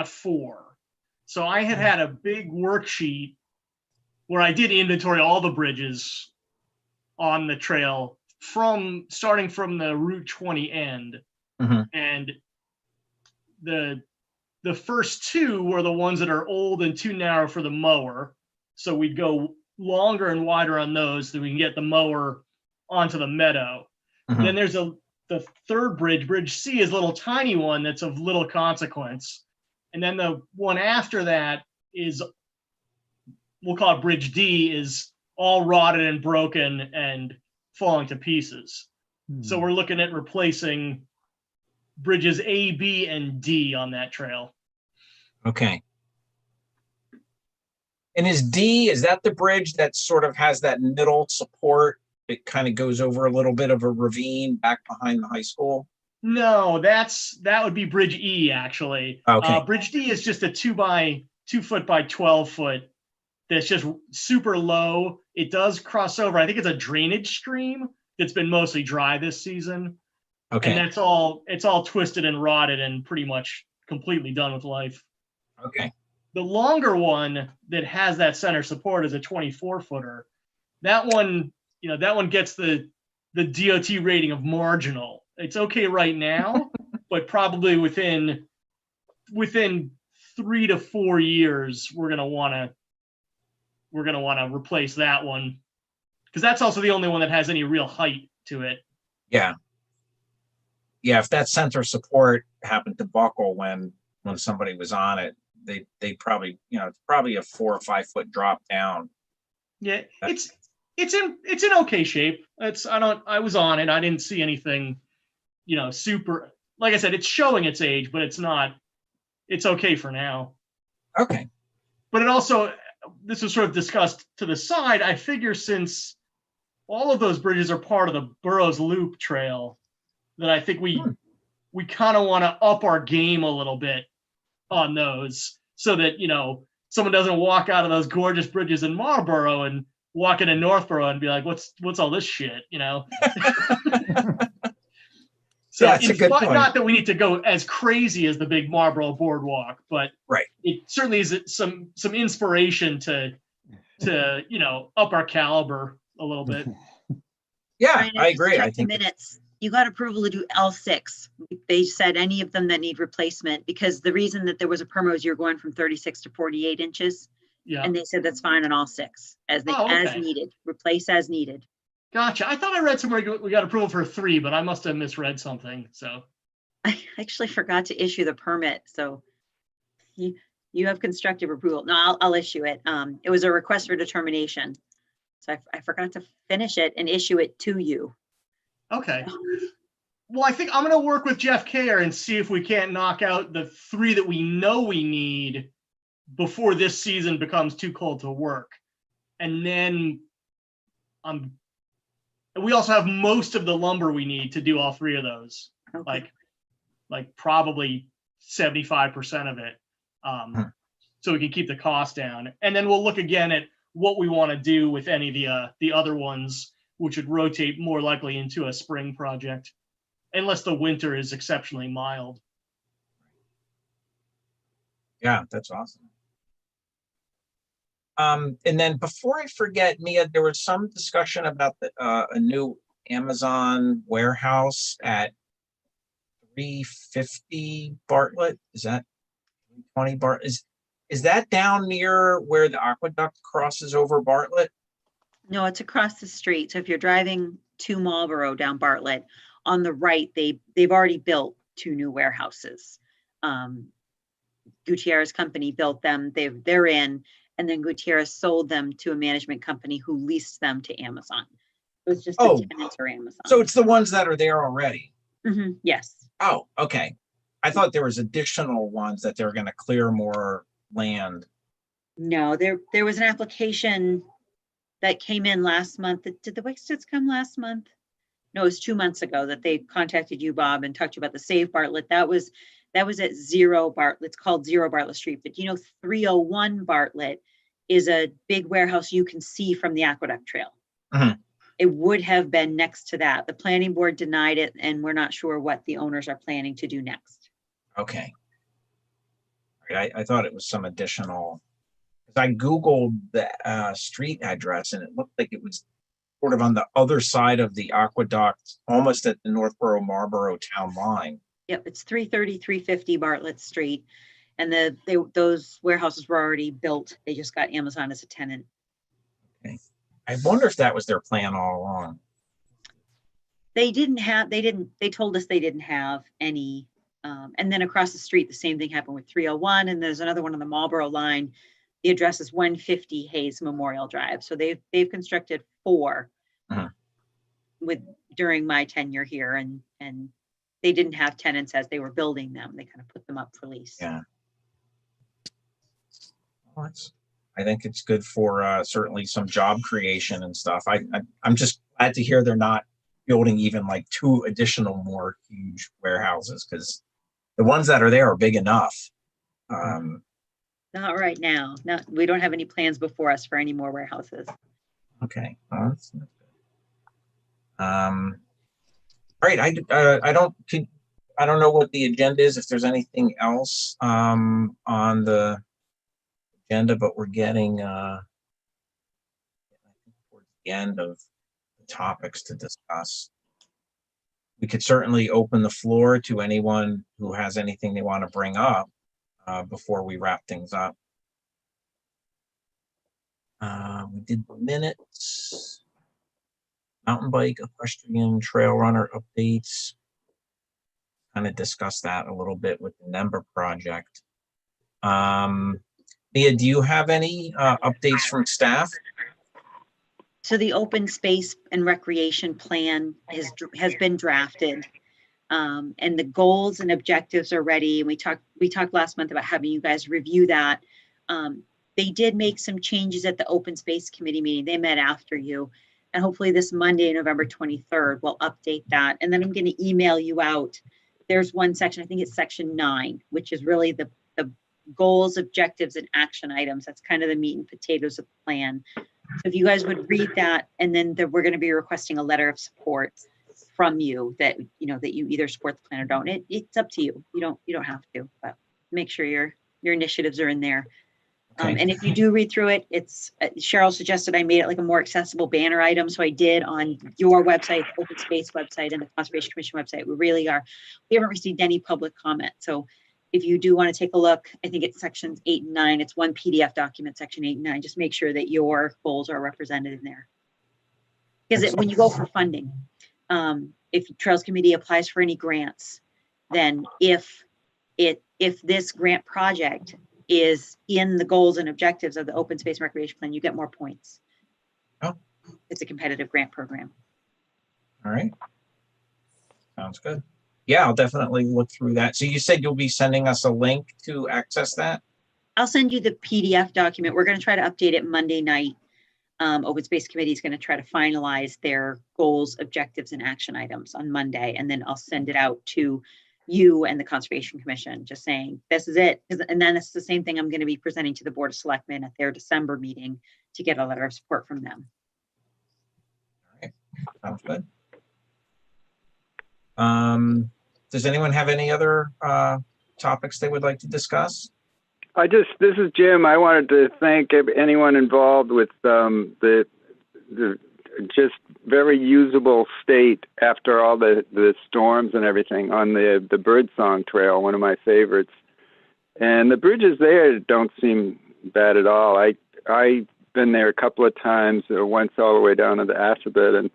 4. So I had a big worksheet where I did inventory all the bridges on the trail starting from the Route 20 end. Mhm. And the first 2 were the ones that are old and too narrow for the mower. So we'd go longer and wider on those so we can get the mower onto the meadow. Mhm. Then there's the third bridge, Bridge C, is a little tiny one that's of little consequence. And then the one after that is, we'll call it Bridge D, is all rotted and broken and falling to pieces. So we're looking at replacing bridges A, B, and D on that trail. Okay. And is that the bridge that sort of has that middle support? It kind of goes over a little bit of a ravine back behind the high school? No, that would be Bridge E, actually. Okay. Bridge D is just a 2 foot by 12 foot that's just super low. It does cross over. I think it's a drainage stream that's been mostly dry this season. Okay. And it's all twisted and rotted and pretty much completely done with life. Okay. The longer one that has that center support is a 24 footer. That one gets the DOT rating of marginal. It's okay right now, but probably within 3 to 4 years, we're gonna want to replace that one, because that's also the only one that has any real height to it. Yeah. Yeah. If that center support happened to buckle when somebody was on it, they probably, it's probably a 4 or 5 foot drop down. Yeah, it's in okay shape. I was on it. I didn't see anything, super. Like I said, it's showing its age, but it's okay for now. Okay. But it also, this was sort of discussed to the side. I figure since all of those bridges are part of the Burroughs Loop Trail, that I think we kind of want to up our game a little bit on those, so that someone doesn't walk out of those gorgeous bridges in Marlboro and walk into Northborough and be like, what's all this shit, So yeah, it's a good point. Not that we need to go as crazy as the big Marlboro Boardwalk, but right, it certainly is some inspiration to up our caliber a little bit. Yeah, Brian, I just agree. I checked the think minutes. You got approval to do L6. They said any of them that need replacement, because the reason that there was a permit was you're going from 36 to 48 inches. Yeah. And they said that's fine on all 6 as Okay. needed, replace as needed. Gotcha. I thought I read somewhere we got approval for 3, but I must have misread something. So I actually forgot to issue the permit, so you have constructive approval. No, I'll issue it. It was a request for determination. So I forgot to finish it and issue it to you. okay. Well, I think I'm going to work with Jeff Kayer and see if we can't knock out the 3 that we know we need before this season becomes too cold to work. And then we also have most of the lumber we need to do all 3 of those. Okay. Like probably 75% of it. So we can keep the cost down. And then we'll look again at what we want to do with any of the other ones, which would rotate more likely into a spring project, unless the winter is exceptionally mild. Yeah, that's awesome. And then before I forget, Mia, there was some discussion about a new Amazon warehouse at 350 Bartlett? Is that 20 Bartlett? Is that down near where the aqueduct crosses over Bartlett? No, it's across the street. So if you're driving to Marlboro down Bartlett, on the right, they've already built 2 new warehouses. Gutierrez Company built them. They're in, and then Gutierrez sold them to a management company who leased them to Amazon. It was just Oh, the tenants for Amazon. So it's the ones that are there already. Yes. Oh, okay. I thought there was additional ones that they're going to clear more land. No, there was an application that came in last month. Did the Wixteds come last month? No, it was 2 months ago that they contacted you, Bob, and talked to you about the Save Bartlett. That was at 0 Bartlett. It's called 0 Bartlett Street. But 301 Bartlett is a big warehouse you can see from the Aqueduct Trail. Mhm. It would have been next to that. The planning board denied it, and we're not sure what the owners are planning to do next. Okay. I thought it was some additional. I Googled the street address and it looked like it was sort of on the other side of the aqueduct, almost at the Northborough Marlboro town line. Yep, it's 330, 350 Bartlett Street. And those warehouses were already built. They just got Amazon as a tenant. Okay. I wonder if that was their plan all along. They told us they didn't have any. And then across the street, the same thing happened with 301. And there's another one on the Marlboro line. The address is 150 Hayes Memorial Drive. So they've constructed 4 during my tenure here, and they didn't have tenants as they were building them. They kind of put them up for lease. Yeah. Well, I think it's good for certainly some job creation and stuff. I'm just glad to hear they're not building even like 2 additional more huge warehouses, because the ones that are there are big enough. Not right now. No, we don't have any plans before us for any more warehouses. Okay. Well, that's good. All right. I don't know what the agenda is, if there's anything else on the agenda, but we're getting towards the end of the topics to discuss. We could certainly open the floor to anyone who has anything they want to bring up before we wrap things up. We did the minutes, mountain bike, equestrian, trail runner updates. Kind of discussed that a little bit with the NEMBA project. Mia, do you have any updates from staff? So the open space and recreation plan has been drafted. And the goals and objectives are ready. And we talked last month about having you guys review that. They did make some changes at the open space committee meeting. They met after you. And hopefully this Monday, November 23rd, we'll update that. And then I'm going to email you out. There's one section, I think it's section 9, which is really the goals, objectives, and action items. That's kind of the meat and potatoes of the plan. So if you guys would read that, and then we're going to be requesting a letter of support from you that that you either support the plan or don't. It's up to you. You don't have to, but make sure your initiatives are in there. Okay. And if you do read through it, it's Cheryl suggested I made it like a more accessible banner item. So I did on your website, the Open Space website, and the Conservation Commission website. We haven't received any public comment. So if you do want to take a look, I think it's sections 8 and 9. It's one PDF document, section 8 and 9. Just make sure that your goals are represented in there. Because when you go for funding, if Trails Committee applies for any grants, then if this grant project is in the goals and objectives of the open space and recreation plan, you get more points. Oh. It's a competitive grant program. All right. Sounds good. Yeah, I'll definitely look through that. So you said you'll be sending us a link to access that? I'll send you the PDF document. We're going to try to update it Monday night. Open Space Committee is going to try to finalize their goals, objectives, and action items on Monday. And then I'll send it out to you and the Conservation Commission, just saying, this is it. And then it's the same thing I'm going to be presenting to the Board of Selectmen at their December meeting to get a letter of support from them. All right, sounds good. Does anyone have any other topics they would like to discuss? This is Jim. I wanted to thank anyone involved with the just very usable state after all the storms and everything on the Birdsong Trail, one of my favorites. And the bridges there don't seem bad at all. I've been there a couple of times, once all the way down to the Assabet, and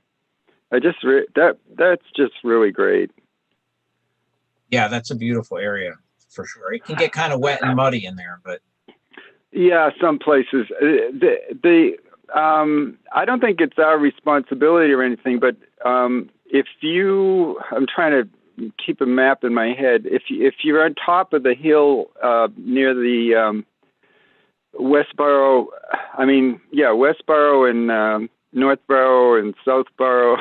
I just that's just really great. Yeah, that's a beautiful area for sure. It can get kind of wet and muddy in there, but Yeah, some places. I don't think it's our responsibility or anything, but I'm trying to keep a map in my head. If you're on top of the hill near the Westboro and Northboro and Southboro,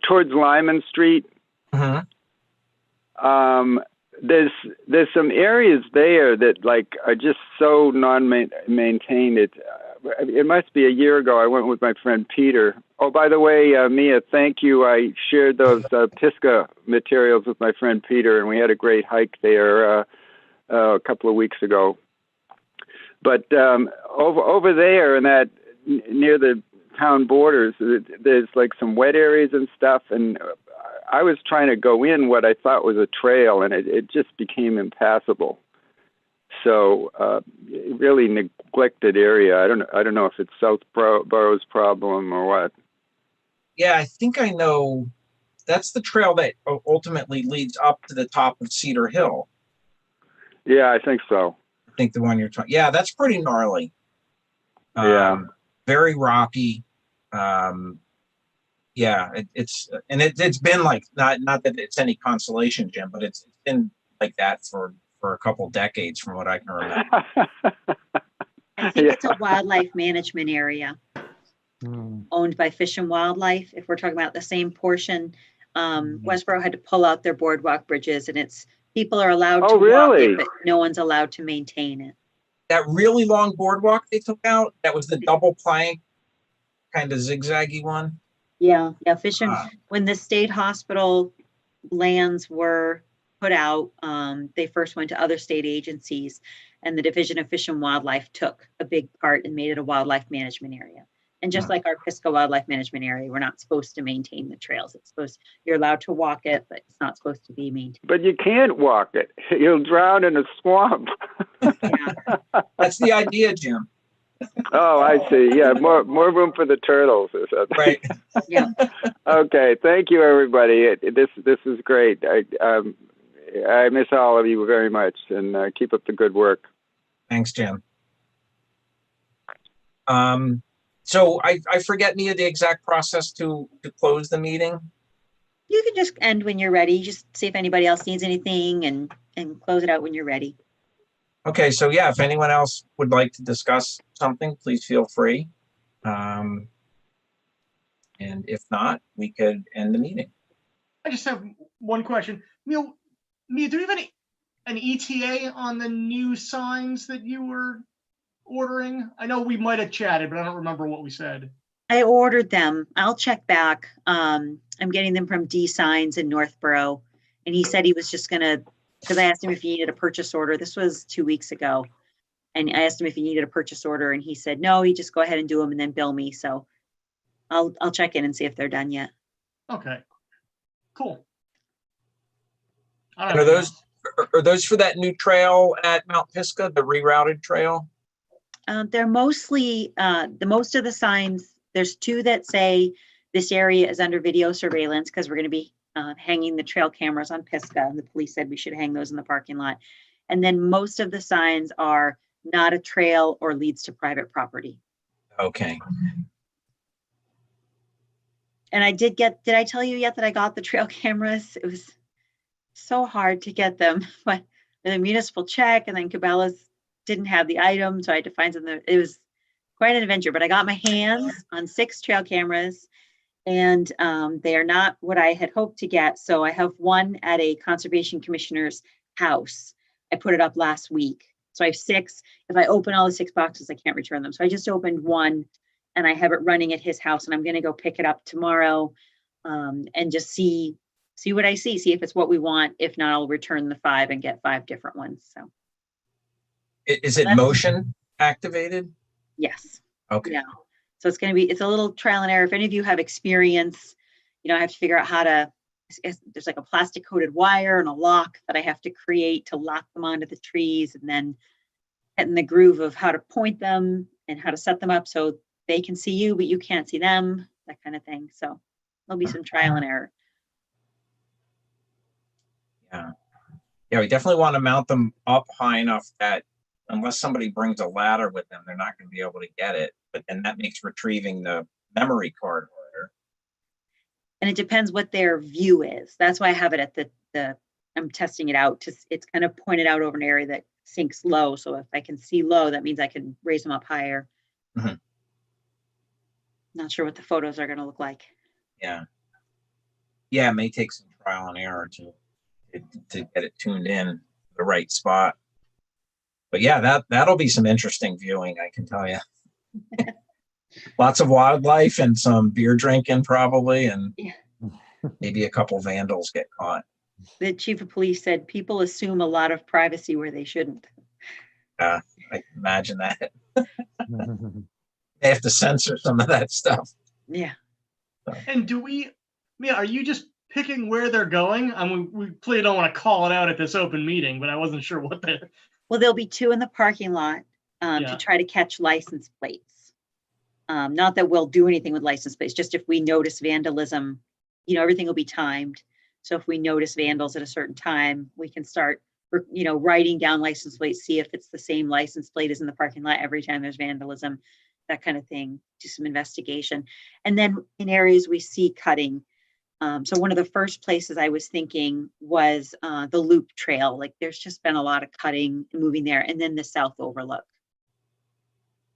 towards Lyman Street. Mhm. There's some areas there that are just so non-maintained. It must be a year ago. I went with my friend Peter. Oh, by the way, Mia, thank you. I shared those Pisgah materials with my friend Peter, and we had a great hike there a couple of weeks ago. But over there, and that near the town borders, there's some wet areas and stuff, and I was trying to go in what I thought was a trail, and it just became impassable. So really neglected area. I don't know if it's Southboro's problem or what. Yeah, I think I know. That's the trail that ultimately leads up to the top of Cedar Hill. Yeah, I think so. I think the one you're talking. Yeah, that's pretty gnarly. Yeah. Very rocky. Yeah, it's been not that it's any consolation, Jim, but it's been like that for a couple decades from what I can remember. I think it's a wildlife management area Hmm. owned by Fish and Wildlife. If we're talking about the same portion, Westboro had to pull out their boardwalk bridges, and people are allowed to walk it, but no one's allowed to maintain it. That really long boardwalk they took out, that was the double plank, kind of zigzaggy one. Yeah, when the state hospital lands were put out, they first went to other state agencies, and the Division of Fish and Wildlife took a big part and made it a wildlife management area. And just like our Pisgah Wildlife Management Area, we're not supposed to maintain the trails. You're allowed to walk it, but it's not supposed to be maintained. But you can't walk it. You'll drown in a swamp. Yeah. That's the idea, Jim. Oh, I see. Yeah, more room for the turtles or something. Right. Yeah. Okay. Thank you, everybody. This is great. I miss all of you very much, and keep up the good work. Thanks, Jim. So I forget, Mia, the exact process to close the meeting. You can just end when you're ready. Just see if anybody else needs anything and close it out when you're ready. Okay, so yeah, if anyone else would like to discuss something, please feel free. And if not, we could end the meeting. I just have one question. Mia, do you have an ETA on the new signs that you were ordering? I know we might have chatted, but I don't remember what we said. I ordered them. I'll check back. I'm getting them from D Signs in Northborough. And he said he was just because I asked him if he needed a purchase order. This was 2 weeks ago. And I asked him if he needed a purchase order, and he said, no, he just go ahead and do them and then bill me. So I'll check in and see if they're done yet. Okay, cool. And are those for that new trail at Mount Pisgah, the rerouted trail? They're mostly, most of the signs, there's two that say this area is under video surveillance because we're going to be hanging the trail cameras on Pisgah, and the police said we should hang those in the parking lot. And then most of the signs are not a trail or leads to private property. Okay. And did I tell you yet that I got the trail cameras? It was so hard to get them, but the municipal check, and then Cabela's didn't have the item, so I had to find something. It was quite an adventure, but I got my hands on 6 trail cameras, and they are not what I had hoped to get. So I have one at a conservation commissioner's house. I put it up last week. So I have 6. If I open all the 6 boxes, I can't return them. So I just opened one, and I have it running at his house, and I'm going to go pick it up tomorrow and just see what I see if it's what we want. If not, I'll return the 5 and get 5 different ones. So Is it motion activated? yes. Okay. Yeah. So it's a little trial and error. If any of you have experience, I have to figure out how to, there's like a plastic coated wire and a lock that I have to create to lock them onto the trees, and then get in the groove of how to point them and how to set them up so they can see you, but you can't see them, that kind of thing. So there'll be some trial and error. Yeah, we definitely want to mount them up high enough that unless somebody brings a ladder with them, they're not going to be able to get it. But then that makes retrieving the memory card harder. And it depends what their view is. That's why I have it at I'm testing it out. It's kind of pointed out over an area that sinks low. So if I can see low, that means I can raise them up higher. Mhm. Not sure what the photos are going to look like. Yeah. Yeah, it may take some trial and error to get it tuned in the right spot. But yeah, that'll be some interesting viewing, I can tell you. Lots of wildlife and some beer drinking probably, and Yeah. maybe a couple vandals get caught. The chief of police said people assume a lot of privacy where they shouldn't. I can imagine that. They have to censor some of that stuff. Yeah. And are you just picking where they're going? I mean, we clearly don't want to call it out at this open meeting, but I wasn't sure what the. Well, there'll be 2 in the parking lot Yeah. to try to catch license plates. Not that we'll do anything with license plates, just if we notice vandalism, everything will be timed. So if we notice vandals at a certain time, we can start, writing down license plates, see if it's the same license plate as in the parking lot every time there's vandalism, that kind of thing, do some investigation. And then in areas we see cutting. So one of the first places I was thinking was the Loop Trail. Like there's just been a lot of cutting and moving there. And then the South Overlook.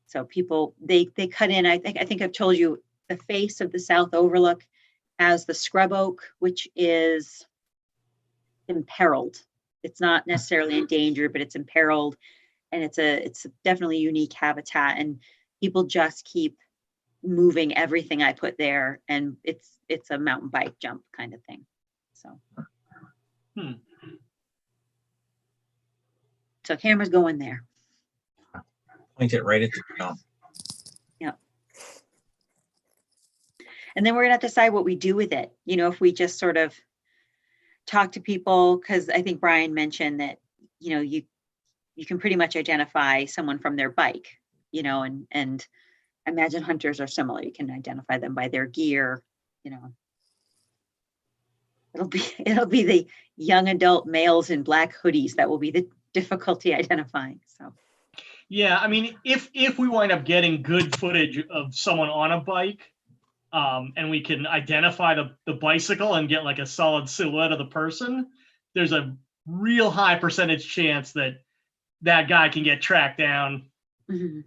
So people, they cut in, I think I've told you, the face of the South Overlook has the scrub oak, which is imperiled. It's not necessarily endangered, but it's imperiled. And it's definitely unique habitat. And people just keep moving everything I put there, and it's a mountain bike jump kind of thing. So So cameras going there. Point it right at the ground. Yeah. And then we're gonna have to decide what we do with it. If we just sort of talk to people, because I think Brian mentioned that, you can pretty much identify someone from their bike, and I imagine hunters are similar. You can identify them by their gear, It'll be the young adult males in black hoodies that will be the difficulty identifying. So Yeah, I mean, if we wind up getting good footage of someone on a bike, and we can identify the bicycle and get like a solid silhouette of the person, there's a real high percentage chance that guy can get tracked down. Mhm.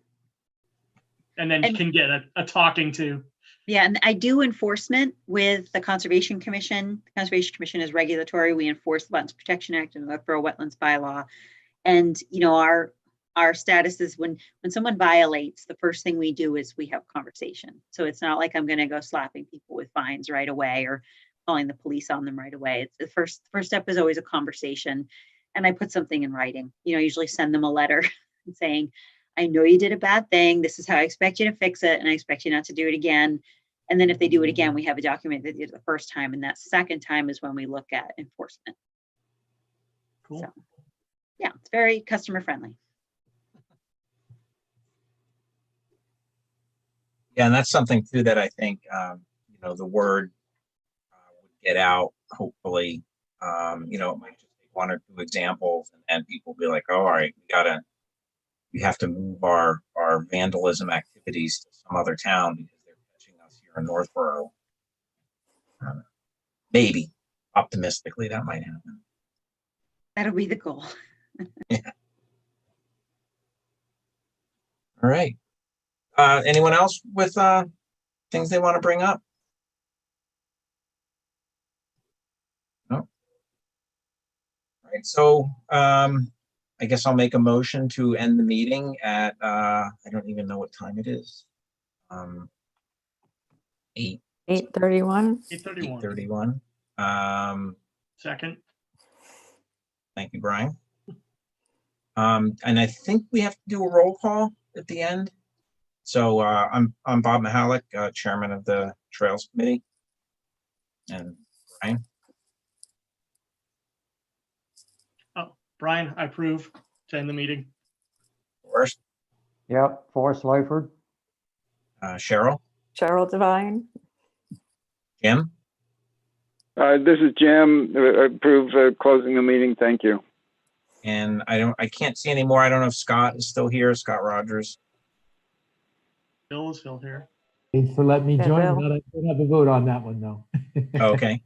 And then can get a talking to. Yeah, and I do enforcement with the Conservation Commission. The Conservation Commission is regulatory. We enforce the Wetlands Protection Act and the Northborough Wetlands Bylaw. And our status is when someone violates, the first thing we do is we have conversation. So it's not like I'm going to go slapping people with fines right away or calling the police on them right away. It's the first step is always a conversation, and I put something in writing. Usually send them a letter saying, I know you did a bad thing. This is how I expect you to fix it, and I expect you not to do it again. And then if they do it again, we have a document that they did it the first time, and that second time is when we look at enforcement. Cool. So, yeah, it's very customer friendly. Yeah, and that's something too that I think the word would get out. Hopefully, it might just take 1 or 2 examples, and people be like, "Oh, all right, we have to move our vandalism activities to some other town because they're catching us here in Northborough." Maybe, optimistically, that might happen. That'll be the goal. Yeah. All right. Anyone else with things they want to bring up? No. All right. So I guess I'll make a motion to end the meeting at I don't even know what time it is. 8:31. 8:31. 8:31. Second. Thank you, Brian. And I think we have to do a roll call at the end. So I'm Bob Mahalik, Chairman of the Trails Committee. And Brian, Brian, I approve to end the meeting. Forrest, Yep, Forrest Lyford. Cheryl, Cheryl Devine. Jim, This is Jim. Approve closing the meeting. Thank you. and I can't see anymore. I don't know if Scott is still here, Scott Rogers. Bill is still here. Thanks for letting me Yeah, join. Bill. I don't have a vote on that one, though. Okay.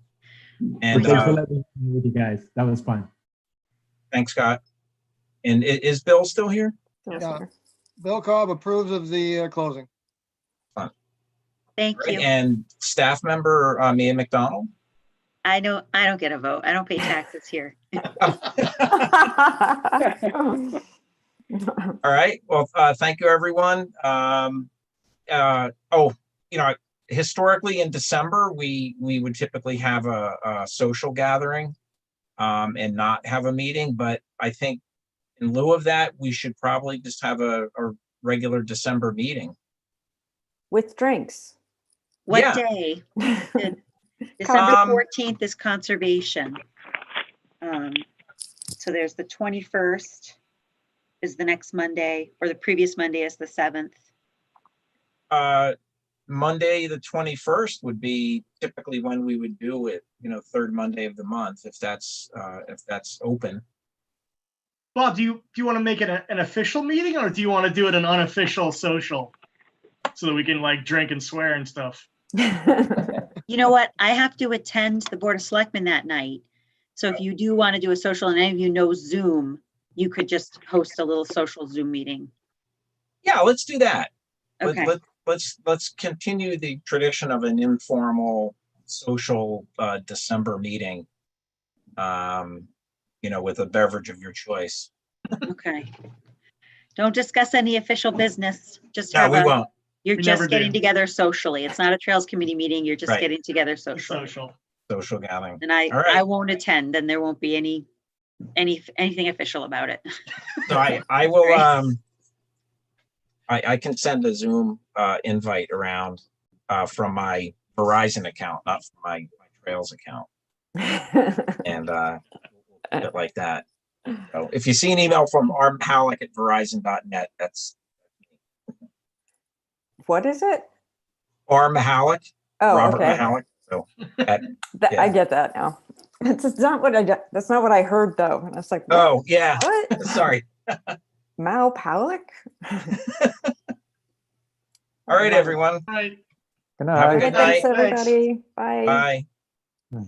And Thanks for letting me be with you guys. That was fun. thanks, Scott. And is Bill still here? Bill's Yeah. here. Bill Cobb approves of the closing. Thank Right. you. And staff member Mia McDonald. I don't get a vote. I don't pay taxes here. All right. Well, thank you, everyone. Historically in December, we would typically have a social gathering and not have a meeting. But I think in lieu of that, we should probably just have a regular December meeting. With drinks. What Yeah. day? December Um, 14th is conservation. So there's the 21st is the next Monday, or the previous Monday is the 7th. Monday, the 21st would be typically when we would do it, third Monday of the month, if that's open. Bob, do you want to make it an official meeting, or do you want to do it an unofficial social so that we can like drink and swear and stuff? You know what? I have to attend the Board of Selectmen that night. So if you do want to do a social and any of you know Zoom, you could just host a little social Zoom meeting. Yeah, let's do that. Okay. Let's continue the tradition of an informal social December meeting. With a beverage of your choice. Okay. Don't discuss any official business. Just No, have we a, won't. you're We just never getting do. together socially. It's not a Trails Committee meeting. You're just Right. getting together It's socially. social. Social gathering. And I All right. won't attend, and there won't be anything official about it. So I will I can send a Zoom invite around from my Verizon account, not from my Trails account, and it like that. So if you see an email from armhalleck@verizon.net, that's What is it? Mahalik, Oh, Robert okay. Mahalik. So I yeah. get that now. That's not what that's not what I heard though. And I was like, Oh yeah, what? sorry. Mao Pawlik? All right, everyone. All right. Good Have a night. good Thanks, night. everybody. Bye. Bye.